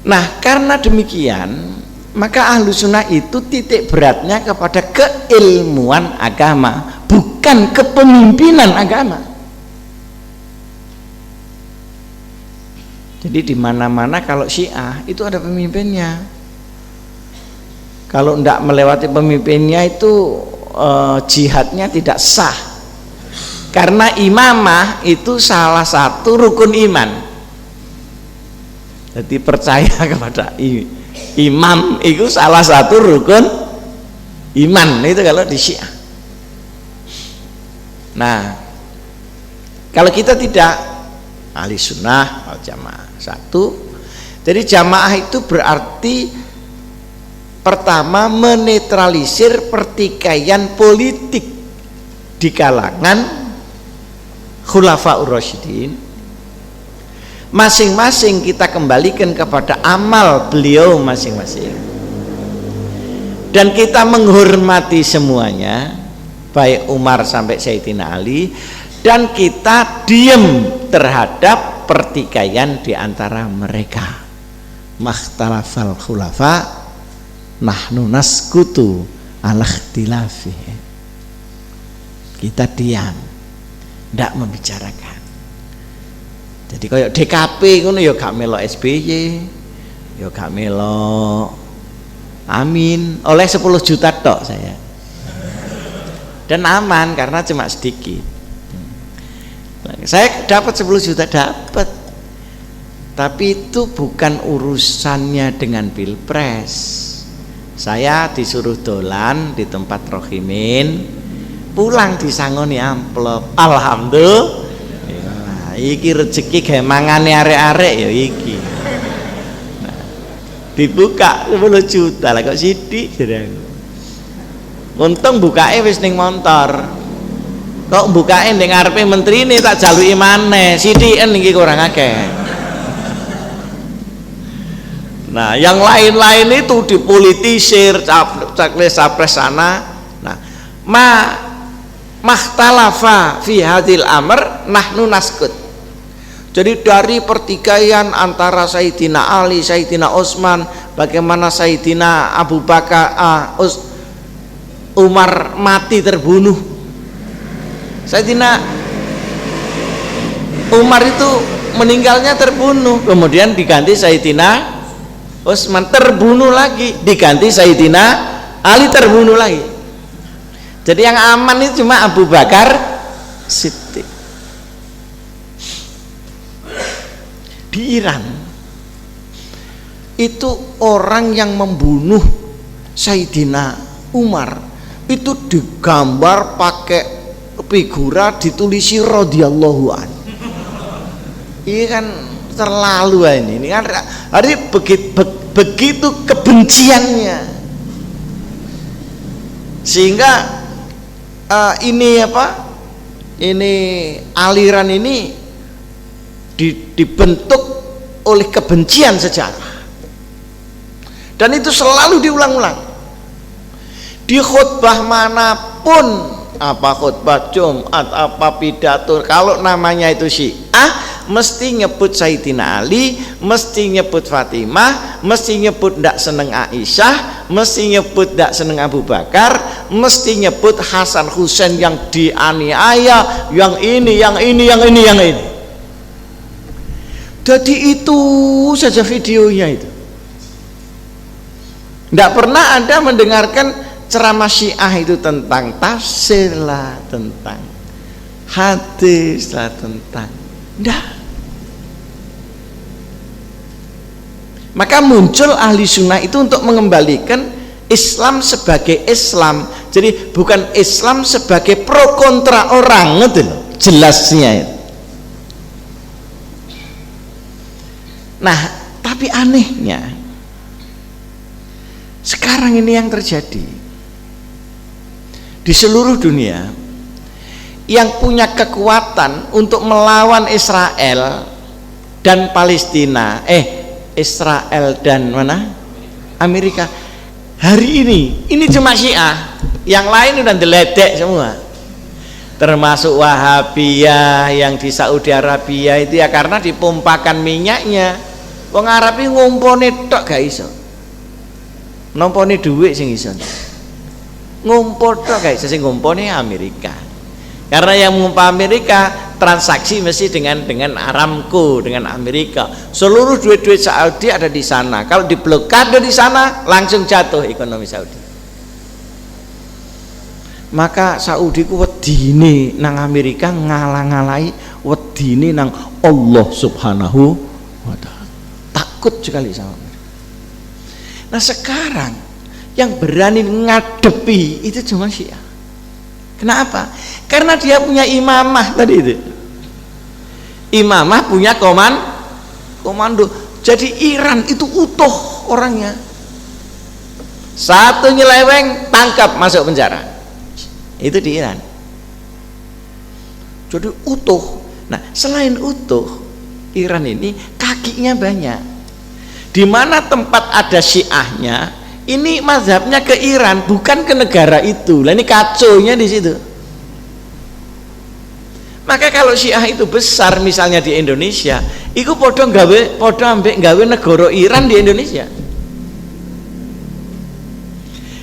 Nah, karena demikian, maka ahlu sunnah itu titik beratnya kepada keilmuan agama, bukan kepemimpinan agama. Jadi di mana-mana kalau Syiah itu ada pemimpinnya. Kalau tidak melewati pemimpinnya itu jihadnya tidak sah. Karena imamah itu salah satu rukun iman. Jadi percaya kepada imam itu salah satu rukun iman, itu kalau di Syiah. Nah, kalau kita tidak, ahli sunnah wal jamaah satu. Jadi jamaah itu berarti pertama menetralisir pertikaian politik di kalangan khulafaur rasyidin. Masing-masing kita kembalikan kepada amal beliau masing-masing, dan kita menghormati semuanya, baik Umar sampai Sayyidina Ali, dan kita diam terhadap pertikaian di antara mereka. Makhtalafal khulafa nahnu naskutu ala ikhtilafi. Kita diam, tidak membicarakan. Jadi kayak DKP ngono ya gak melok SBY, ya gak melok Amin, oleh 10 juta tok saya. Dan aman karena cuma sedikit. Saya dapat 10 juta dapat. Tapi itu bukan urusannya dengan Pilpres. Saya disuruh dolan di tempat Rohimin, pulang disangoni amplop. Alhamdulillah. Iki rezeki gawe mangane arek-arek ya iki. Nah, dibuka 10 juta lah kok sithik jare. Untung bukake wis ning montor. Kok bukake ning ngarepe menterine tak jaluki maneh. Sithiken iki kurang akeh. Nah, yang lain-lain itu dipolitisir, capres sana. Nah, mahtalafa fi hadil amr nahnu naskut. Jadi dari pertikaian antara Sayyidina Ali, Sayyidina Utsman, bagaimana Sayyidina Abu Bakar, Umar mati terbunuh. Sayyidina Umar itu meninggalnya terbunuh, kemudian diganti Sayyidina Utsman terbunuh lagi, diganti Sayyidina Ali terbunuh lagi. Jadi yang aman itu cuma Abu Bakar Siddiq. Di Iran itu orang yang membunuh Sayyidina Umar itu digambar pakai figura ditulisi radhiyallahu an. Ini kan terlalu ini kan hari begitu kebenciannya, sehingga ini aliran ini dibentuk oleh kebencian sejarah, dan itu selalu diulang-ulang di khutbah manapun, apa khutbah Jumat, apa pidato, kalau namanya itu Syiah mesti nyebut Sayyidina Ali, mesti nyebut Fatimah, mesti nyebut ndak seneng Aisyah, mesti nyebut ndak seneng Abu Bakar, mesti nyebut Hasan Husain yang dianiaya, yang ini. Jadi itu saja videonya itu. Tidak pernah Anda mendengarkan ceramah Syiah itu tentang tafsir lah, tentang hadis lah, tentang tidak. Maka muncul ahli sunnah itu untuk mengembalikan Islam sebagai Islam. Jadi bukan Islam sebagai pro kontra orang, gitu loh, jelasnya itu. Nah, tapi anehnya Sekarang ini yang terjadi di seluruh dunia, yang punya kekuatan untuk melawan Israel dan Palestina, Israel dan mana? Amerika. Hari ini cuma Syiah, yang lain udah deledek semua, termasuk Wahabiyah yang di Saudi Arabia itu ya karena dipompakan minyaknya. Wong Arab iki ngumpone tok gak iso, nompone dhuwit sing iso, ngumpul tok gak iso, sing ngumpone Amerika. Karena yang mengumpah Amerika transaksi mesti dengan Aramco, dengan Amerika. Seluruh duit-duit Saudi ada di sana. Kalau diblokade di sana langsung jatuh ekonomi Saudi. Maka Saudi ku wedine nang Amerika ngalah-ngalahi wedine nang Allah Subhanahu wa taala. Takut sekali sama mereka. Nah sekarang yang berani ngadepi itu cuma Syiah. Kenapa? Karena dia punya imamah tadi itu. Imamah punya komando. Jadi Iran itu utuh orangnya. Satu nyeleweng tangkap masuk penjara. Itu di Iran. Jadi utuh. Nah, selain utuh, Iran ini kakinya banyak. Di mana tempat ada Syiahnya, ini mazhabnya ke Iran, bukan ke negara itu. Lah ini kacaunya di situ. Maka kalau Syiah itu besar misalnya di Indonesia, iku podo ambek gawe negara Iran di Indonesia.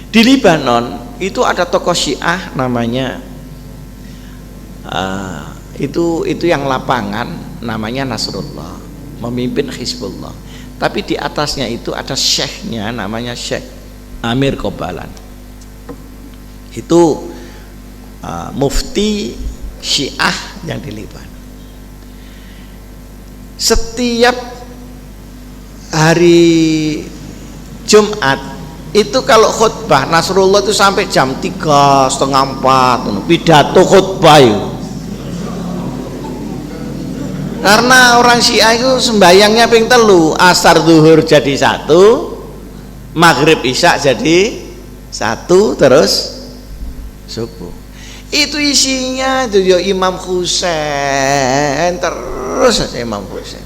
Di Libanon itu ada tokoh Syiah namanya itu yang lapangan namanya Nasrullah, memimpin Hizbullah. Tapi di atasnya itu ada syekhnya namanya Syekh Amir Kobalan. Itu mufti Syiah yang di Libanon. Setiap hari Jumat itu kalau khutbah Nasrullah itu sampai jam 3:30 pidato khutbah itu. Karena orang Syiah itu sembayangnya ping telu, asar zuhur jadi satu, maghrib isya jadi satu, terus subuh. Itu isinya itu ya Imam Husain terus aja Imam Husain.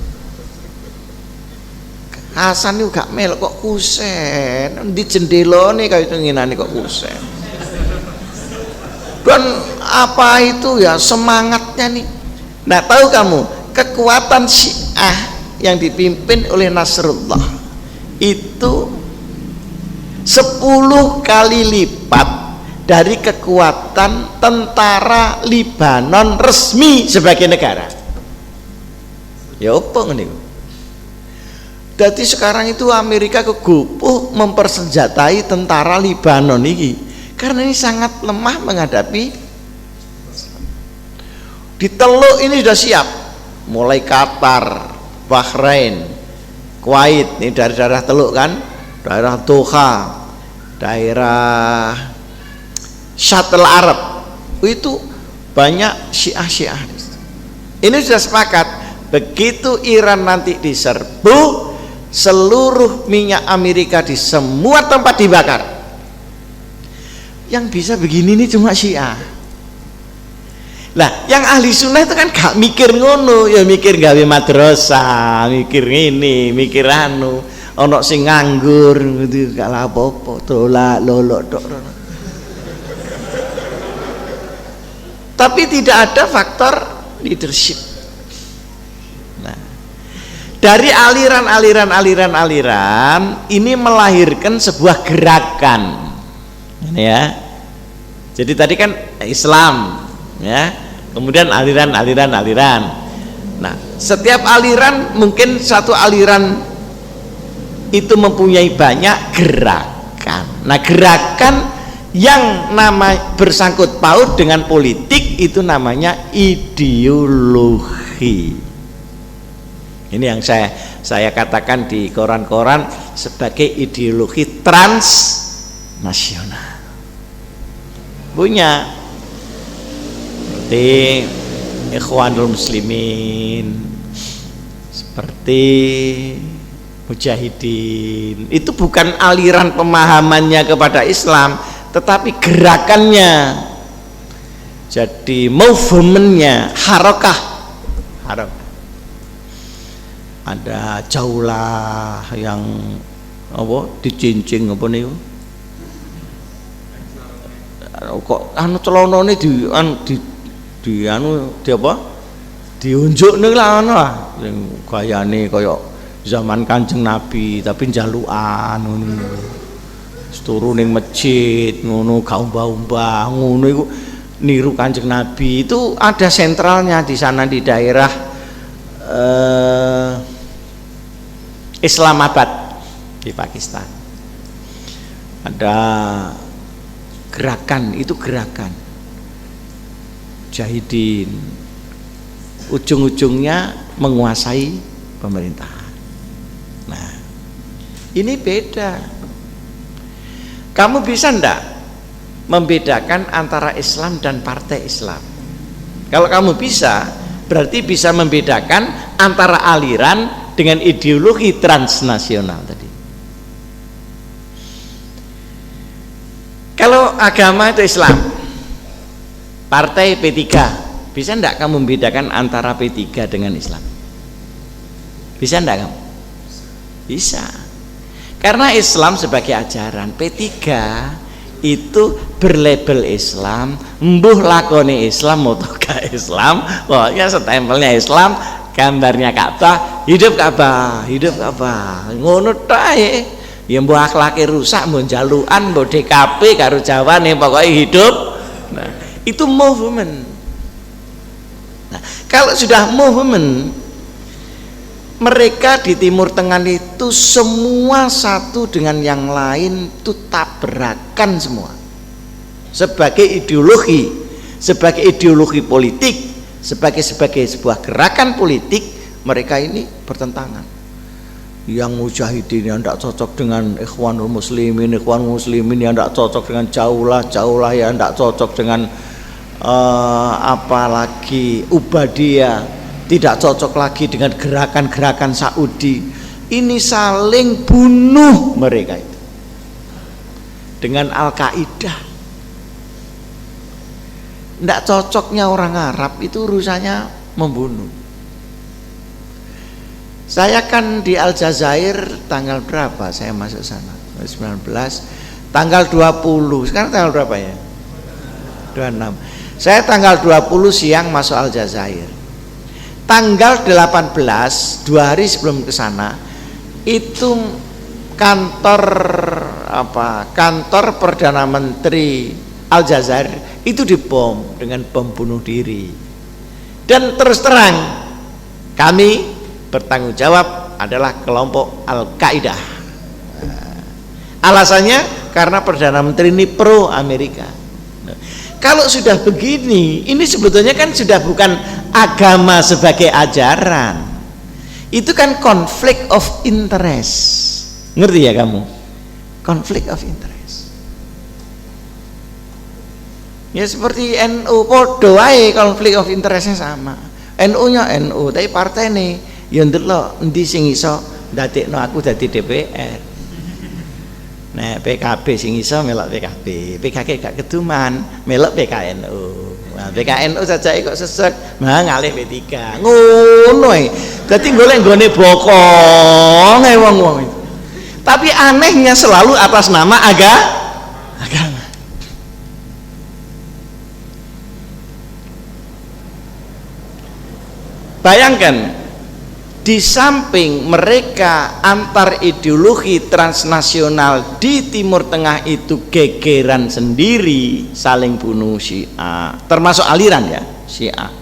Hasan itu gak melok kok Husain, di jendela nih kayak itu nginani kok Husain. Dan apa itu ya semangatnya nih. Nah tahu kamu kekuatan Syiah yang dipimpin oleh Nasrullah itu 10 kali lipat dari kekuatan tentara Libanon resmi sebagai negara. Ya apa ngene? Jadi sekarang itu Amerika kegupuh mempersenjatai tentara Libanon ini karena ini sangat lemah menghadapi. Di Teluk ini sudah siap, mulai Qatar, Bahrain, Kuwait, ini dari daerah Teluk kan, daerah Doha, daerah Shuttle Arab, itu banyak Syiah. Ini sudah sepakat, begitu Iran nanti diserbu, seluruh minyak Amerika di semua tempat dibakar. Yang bisa begini ini cuma Syiah. Lah, yang ahli sunnah itu kan gak mikir ngono, ya mikir gawe madrasah, mikir ini, mikir anu, ono sing nganggur gitu, gak apa-apa, tolak lolok tok. Tapi tidak ada faktor leadership. Nah, dari aliran ini melahirkan sebuah gerakan. Ini ya. Jadi tadi kan Islam, ya. Kemudian aliran. Nah, setiap aliran mungkin satu aliran itu mempunyai banyak gerakan. Nah, gerakan yang nama bersangkut paut dengan politik itu namanya ideologi. Ini yang saya katakan di koran-koran sebagai ideologi transnasional. Punya seperti Ikhwanul Muslimin, seperti Mujahidin, itu bukan aliran pemahamannya kepada Islam, tetapi gerakannya. Jadi movementnya, harokah. Ada jaulah yang apa dicincing apa niku. Kok anu celonone di apa? Diunjukne lah ngono lah. Sing gayane kaya zaman Kanjeng Nabi tapi njalukan ngono. Turu ning masjid ngono gak umbah-umbah ngono iku niru Kanjeng Nabi. Itu ada sentralnya di sana di daerah Islamabad di Pakistan. Ada gerakan, itu gerakan Mujahidin, ujung-ujungnya menguasai pemerintahan. Nah, ini beda. Kamu bisa ndak membedakan antara Islam dan partai Islam? Kalau kamu bisa, berarti bisa membedakan antara aliran dengan ideologi transnasional tadi. Kalau agama itu Islam, partai P3, bisa enggak kamu membedakan antara P3 dengan Islam? Bisa enggak kamu? Bisa. Karena Islam sebagai ajaran, P3 itu berlabel Islam, mbuh lakone Islam moto gak Islam, pokoknya stempelnya Islam, gambarnya Ka'bah, hidup Ka'bah, ngono tok ae. Ya mbok akhlake rusak, mbok jalukan, mbok DKP karo Jawane pokoknya hidup. Nah, itu movement. Nah, kalau sudah movement, mereka di Timur Tengah itu semua satu dengan yang lain itu tabrakan semua. Sebagai ideologi politik, sebagai sebuah gerakan politik, mereka ini bertentangan. Yang mujahidin yang tidak cocok dengan ikhwanul muslimin yang tidak cocok dengan jaulah yang tidak cocok dengan apalagi Ubadiyah, tidak cocok lagi dengan gerakan-gerakan Saudi. Ini saling bunuh mereka itu dengan Al-Qaeda. Tidak cocoknya orang Arab itu urusannya membunuh. Saya kan di Aljazair tanggal berapa saya masuk sana? 19, tanggal 20. Sekarang tanggal berapa ya? 26. Saya tanggal 20 siang masuk Aljazair. Tanggal 18, 2 hari sebelum ke sana, itu kantor Perdana Menteri Aljazair itu dibom dengan bom bunuh diri. Dan terus terang, kami bertanggung jawab adalah kelompok Al-Qaeda. Alasannya karena Perdana Menteri ini pro Amerika. Kalau sudah begini, ini sebetulnya kan sudah bukan agama sebagai ajaran. Itu kan konflik of interest. Ngerti ya kamu? Konflik of interest. Ya seperti NU, podo wae konflik of interestnya sama. NU-nya NU, tapi partai nih ya ndelok endi sing iso ndadekno aku dadi DPR. Nah, PKB sing iso melok PKB, PKK gak keduman melok PKNU. Nah, PKNU saja kok sesek, mah ngalih P3. Ngono ae. Dadi golek nggone bokong ae wong-wong itu. Tapi anehnya selalu atas nama agama. Bayangkan, di samping mereka antar ideologi transnasional di Timur Tengah itu gegeran sendiri, saling bunuh Syiah, termasuk aliran ya, Syiah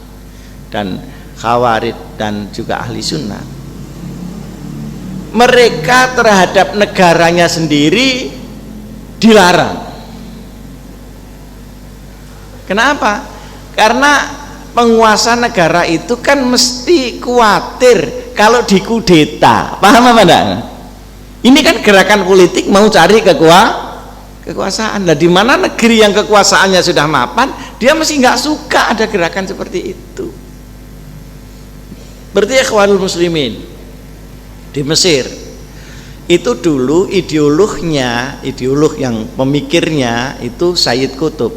dan Khawarij dan juga Ahli Sunnah. Mereka terhadap negaranya sendiri dilarang. Kenapa? Karena penguasa negara itu kan mesti khawatir kalau dikudeta, paham apa enggak? Ini kan gerakan politik mau cari kekuasaan. Nah, di mana negeri yang kekuasaannya sudah mapan, dia mesti nggak suka ada gerakan seperti itu. Berarti Ikhwanul Muslimin di Mesir itu dulu ideolog yang pemikirnya itu Sayyid Qutb,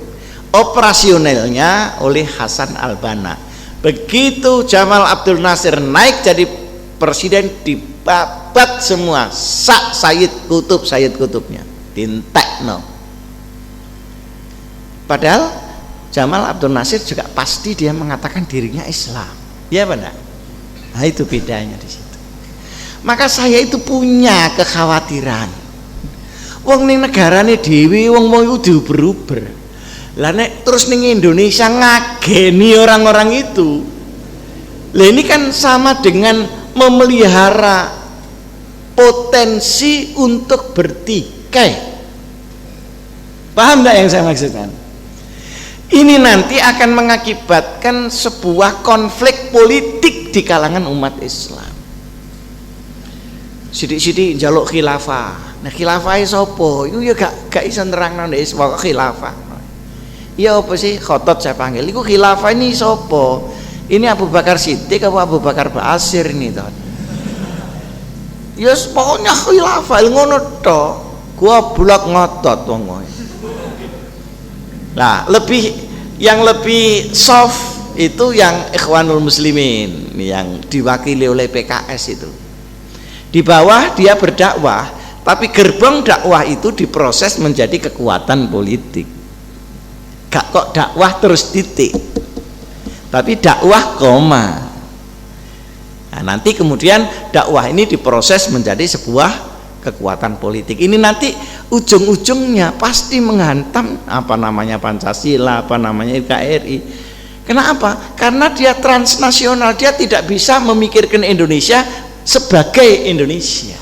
operasionalnya oleh Hasan al-Banna. Begitu Jamal Abdul Nasir naik jadi presiden, dibabat semua sak Sayyid Qutbnya dintekno. Padahal Jamal Abdul Nasir juga pasti dia mengatakan dirinya Islam, ya benar. Nah itu bedanya di situ. Maka saya itu punya kekhawatiran. Wong ning negarane dhewe wong mau diuber-uber. Lah nek terus ning Indonesia ngageni orang-orang itu. Lah ini kan sama dengan memelihara potensi untuk bertikai. Paham enggak yang saya maksudkan? Ini nanti akan mengakibatkan sebuah konflik politik di kalangan umat Islam. Sidik-sidik njaluk khilafah. Nah khilafah sapa? Iku ya gak iso nerangno nek wis khilafah. Ya apa sih khotot saya panggil? Iku khilafah ini sapa? Ini Abu Bakar Siddiq apa Abu Bakar Basir ini toh? Ya pokoknya khilafah ngono tok. Gua bulak ngotot wong kowe. Nah, yang lebih soft itu yang Ikhwanul Muslimin yang diwakili oleh PKS itu. Di bawah dia berdakwah, tapi gerbong dakwah itu diproses menjadi kekuatan politik. Gak kok dakwah terus titik, tapi dakwah koma. Nah, nanti kemudian dakwah ini diproses menjadi sebuah kekuatan politik. Ini nanti ujung-ujungnya pasti menghantam apa namanya Pancasila, apa namanya NKRI. Kenapa? Karena dia transnasional, dia tidak bisa memikirkan Indonesia sebagai Indonesia.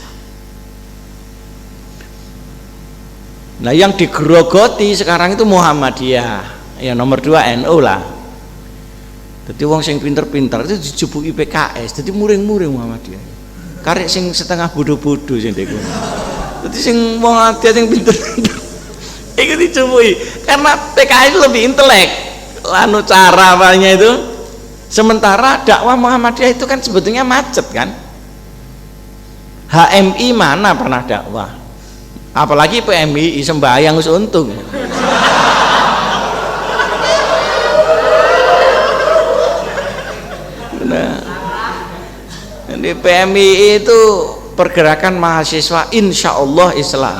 Nah yang digerogoti sekarang itu Muhammadiyah, ya nomor 2 NU lah. Jadi wong sing pinter-pinter itu dijubuki PKS, jadi muring-muring Muhammadiyah. Karek sing setengah bodoh-bodoh sing deku. Jadi sing wong ati sing pinter-pinter iku dijubuki karena PKS lebih intelek lanu cara apanya itu. Sementara dakwah Muhammadiyah itu kan sebetulnya macet kan. HMI mana pernah dakwah, apalagi PMI sembahyang us untung. Nah, di PMI itu pergerakan mahasiswa insya Allah Islam.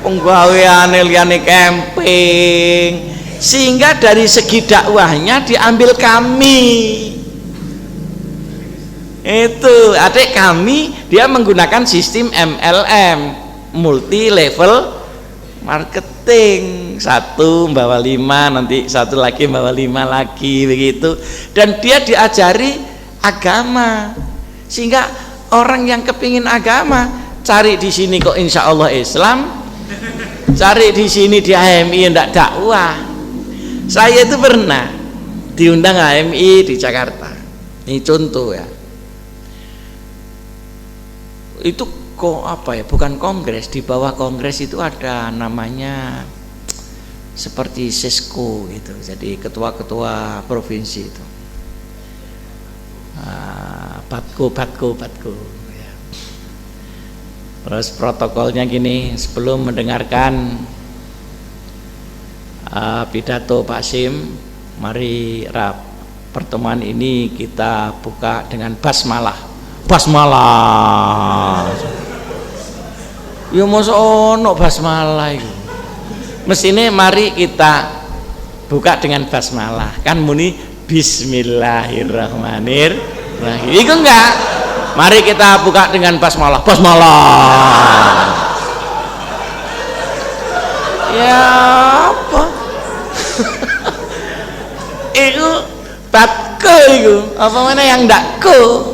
Penggaweane liyane camping, sehingga dari segi dakwahnya diambil kami. Itu adik kami dia menggunakan sistem MLM, multi level marketing, 1 membawa 5, nanti 1 lagi membawa 5 lagi begitu, dan dia diajari agama sehingga orang yang kepingin agama cari di sini kok insya Allah Islam, cari di sini di HMI ndak dakwah. Saya itu pernah diundang HMI di Jakarta, ini contoh ya. Itu kok apa ya, bukan kongres, di bawah kongres itu ada namanya seperti Sisko gitu, jadi ketua-ketua provinsi itu, Batko ya. Terus protokolnya gini, sebelum mendengarkan pidato Pak Sim, mari pertemuan ini kita buka dengan basmalah. Ya masa ono basmalah itu. Mestine mari kita buka dengan basmalah. Kan muni bismillahirrahmanirrahim. Iku enggak. Mari kita buka dengan basmalah. Ya apa? Iku batko iku. Apa mana yang ndak ko?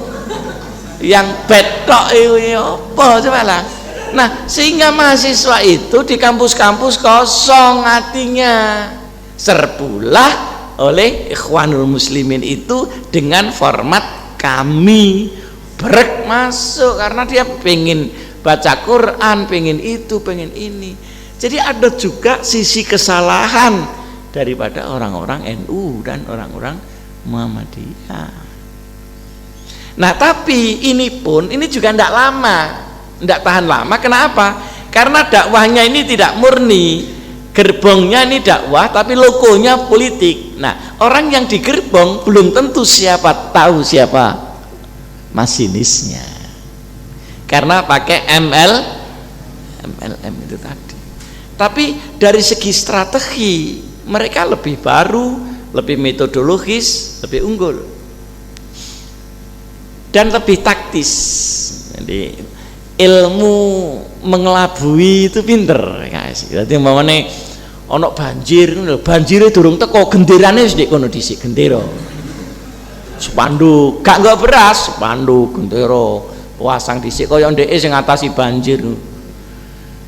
Yang betok itu apa coba lah. Nah sehingga mahasiswa itu di kampus-kampus kosong hatinya, serbulah oleh Ikhwanul Muslimin itu dengan format kami brek masuk, karena dia pengen baca Quran, pengen itu, pengen ini. Jadi ada juga sisi kesalahan daripada orang-orang NU dan orang-orang Muhammadiyah. Nah tapi ini juga tidak lama, tidak tahan lama. Kenapa? Karena dakwahnya ini tidak murni, gerbongnya ini dakwah tapi logonya politik. Nah orang yang di gerbong belum tentu tahu siapa masinisnya, karena pakai MLM itu tadi. Tapi dari segi strategi mereka lebih baru, lebih metodologis, lebih unggul dan lebih taktis. Jadi ilmu mengelabui itu pinter, guys. Jadi umpamane ana banjir durung teko, genderane wis ndek kono dhisik, gendera. Spanduk, gak nggo beras, spanduk, gendera, pasang dhisik kaya ndeke sing ngatasi banjir.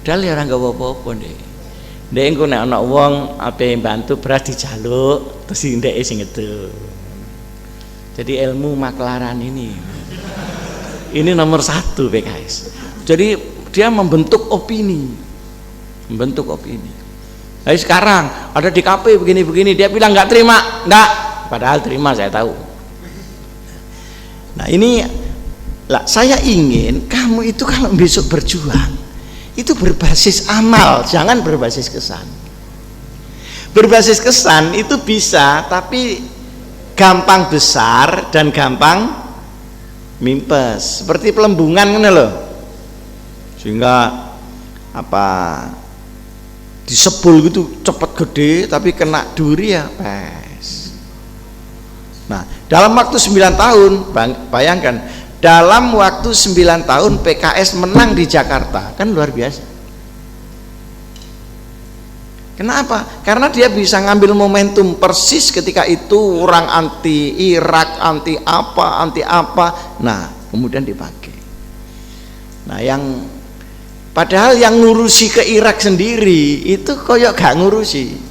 Dal ya ora nggawa apa-apa ndek. Ndek engko nek ana wong ape bantu beras dijaluk, terus ndeke sing ngeduk. Jadi ilmu maklaran ini nomor 1 PKS. Jadi dia membentuk opini. Nah, sekarang ada di KP begini-begini, dia bilang nggak terima, nggak, padahal terima, saya tahu. Nah ini lah, saya ingin kamu itu kalau besok berjuang itu berbasis amal, jangan berbasis kesan. Berbasis kesan itu bisa, tapi gampang besar dan gampang mimpes, seperti pelembungan kan loh, sehingga apa disebul gitu cepet gede tapi kena duri ya pes. Nah dalam waktu 9 tahun, bayangkan dalam waktu 9 tahun PKS menang di Jakarta, kan luar biasa. Kenapa? Karena dia bisa ngambil momentum persis ketika itu orang anti Irak, anti apa, nah kemudian dipakai. Nah yang padahal yang ngurusi ke Irak sendiri itu koyok gak ngurusi.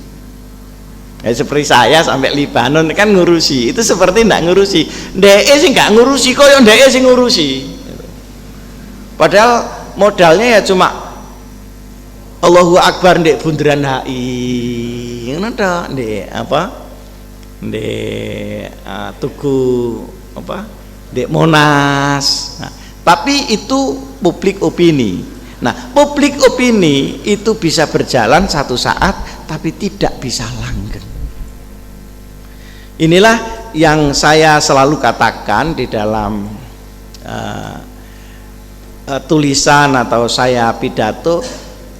Ya, seperti saya sampai Libanon kan ngurusi, itu seperti ndak ngurusi. DE sih gak ngurusi, koyok DE sih ngurusi. Padahal modalnya ya cuma Allahu Akbar ndek bundaran HI, ngono to, ndek apa? Ndek Tugu apa? Ndek Monas. Nah, tapi itu publik opini. Nah, publik opini itu bisa berjalan satu saat tapi tidak bisa langgeng. Inilah yang saya selalu katakan di dalam tulisan atau saya pidato,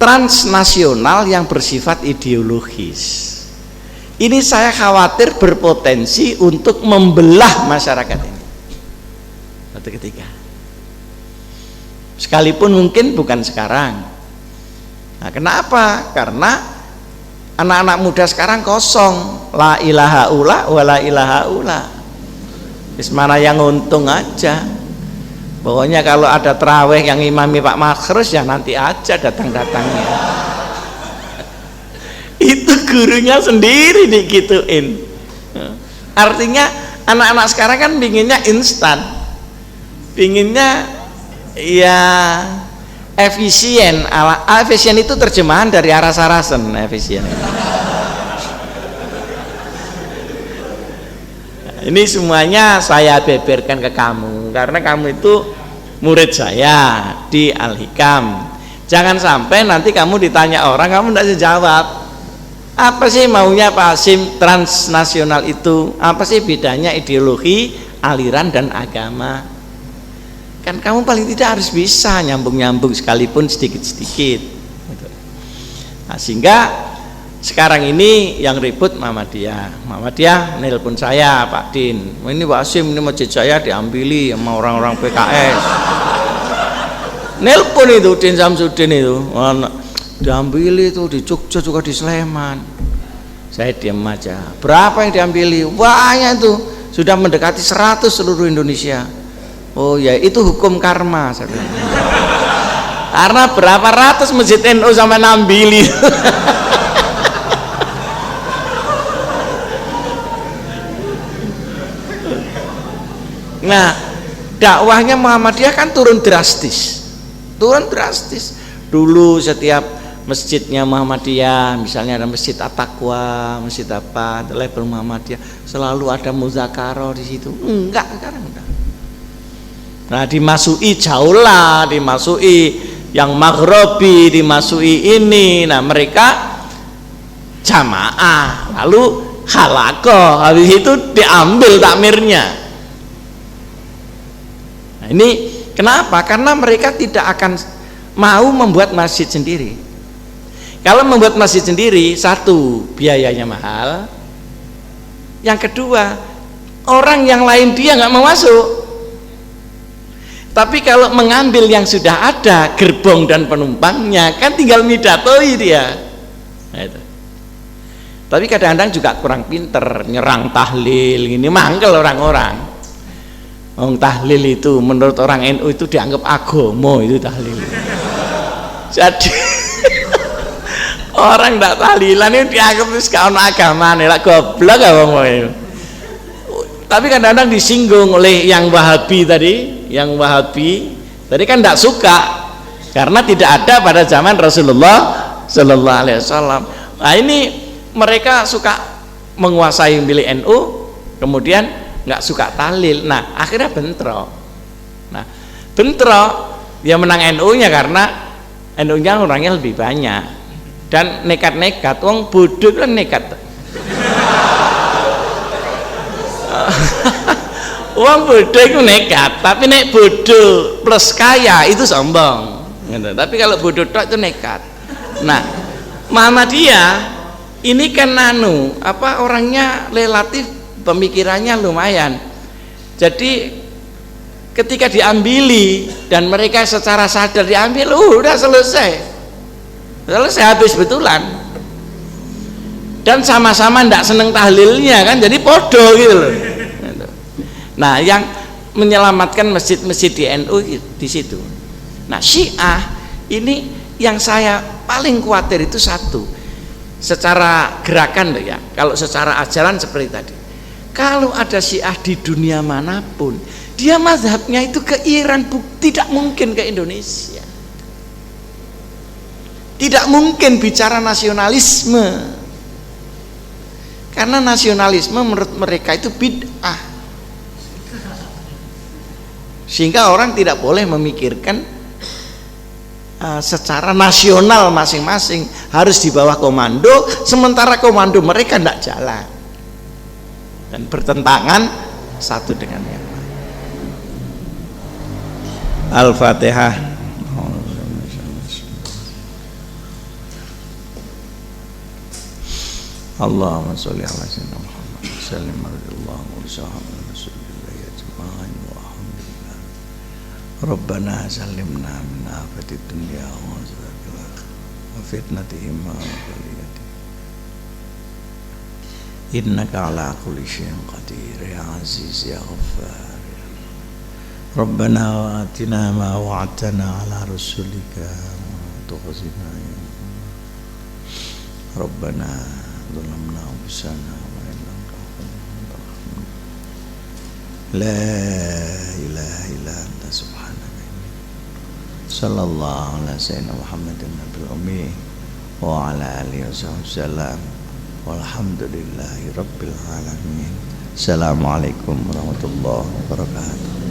transnasional yang bersifat ideologis. Ini saya khawatir berpotensi untuk membelah masyarakat ini. Satu ketika. Sekalipun mungkin bukan sekarang. Nah, kenapa? Karena anak-anak muda sekarang kosong. La ilaha ula wa la ilaha ula. Mana yang untung aja. Pokoknya kalau ada terawih yang imami Pak Makhrus ya nanti aja datang-datangnya. Itu gurunya sendiri digituin. Artinya anak-anak sekarang kan pinginnya instan, pinginnya ya efisien. Efisien itu terjemahan dari aras-arasen, efisien. Ini semuanya saya beberkan ke kamu karena kamu itu murid saya di Al-Hikam. Jangan sampai nanti kamu ditanya orang kamu tidak bisa jawab. Apa sih maunya Pak Hasim transnasional itu? Apa sih bedanya ideologi, aliran dan agama? Kan kamu paling tidak harus bisa nyambung-nyambung sekalipun sedikit-sedikit. Nah, sehingga sekarang ini yang ribut Muhammadiyah nelpon saya, Pak Din, ini Pak Hasim, ini masjid saya diambili sama orang-orang PKS. Nelpon itu Din Samsudin itu diambili itu di Jogja juga di Sleman. Saya diam aja. Berapa yang diambili? Banyak itu, sudah mendekati 100 seluruh Indonesia. Oh ya, itu hukum karma. Karena berapa ratus masjid NU sama nambili. Nah, dakwahnya Muhammadiyah kan turun drastis. Dulu setiap masjidnya Muhammadiyah, misalnya ada masjid At-Taqwa, masjid apa, level Muhammadiyah, selalu ada muzakarah di situ. Enggak, sekarang enggak. Nah, dimasuki Jaula, dimasuki yang Maghribi, dimasuki ini. Nah, mereka jamaah, lalu halaqah, habis itu diambil takmirnya. Nah, ini kenapa? Karena mereka tidak akan mau membuat masjid sendiri. Kalau membuat masjid sendiri, satu, biayanya mahal. Yang kedua, orang yang lain dia nggak mau masuk. Tapi kalau mengambil yang sudah ada gerbong dan penumpangnya, kan tinggal midatoi dia. Nah, itu. Tapi kadang-kadang juga kurang pinter, nyerang tahlil, ini mangkel orang-orang. Tahlil itu menurut orang NU itu dianggap agama, itu tahlil. Jadi orang tidak tahlilan itu dianggap sekarang agama nih, lah goblok apa itu. Tapi kadang-kadang disinggung oleh yang Wahabi tadi, yang Wahabi tadi kan tidak suka karena tidak ada pada zaman Rasulullah Sallallahu Alaihi Wasallam. Nah, ini mereka suka menguasai milik NU, kemudian nggak suka tahlil. Nah, akhirnya bentrok. Nah, bentrok ya menang NU-nya karena NU-nya orangnya lebih banyak dan nekat-nekat. Wong bodoh kan nekat. Wong bodoh itu nekat, tapi nek bodoh plus kaya itu sombong. Tapi kalau bodoh tok itu nekat. Nah, Muhammadiyah ini kan orangnya relatif pemikirannya lumayan. Jadi ketika diambili dan mereka secara sadar diambil, udah selesai habis betulan. Dan sama-sama ndak seneng tahlilnya kan, jadi podo gitu loh. Nah, yang menyelamatkan masjid-masjid di NU di situ. Nah, Syiah ini yang saya paling khawatir itu satu, secara gerakan loh ya. Kalau secara ajaran seperti tadi, kalau ada Syiah di dunia manapun, dia mazhabnya itu ke Iran, tidak mungkin ke Indonesia. Tidak mungkin bicara nasionalisme, karena nasionalisme menurut mereka itu bid'ah. Sehingga orang tidak boleh memikirkan secara nasional masing-masing, harus di bawah komando, sementara komando mereka tidak jalan dan bertentangan satu dengan yang lain. Al-Fatihah. Allahumma sholli ala sayyidina Muhammad sallim alaihi wa sallam. Rabbana salimna min afati dunya wa azabil akhirah wa fitnatihim wa baliyati innaka ala kulli syai'in qadir ya aziz ya ghaffar. Rabbana wa atina ma wa'adtana ala rasulika wa tukhzina ya Rabbana zalamna anfusana wa in lam taghfir lana la ilaha illa anta subhanaka. Sallallahu ala sayyidina Muhammadin nabil ummi wa ala alihi wasallam walhamdulillahi rabbil alamin. Assalamualaikum warahmatullahi wabarakatuh.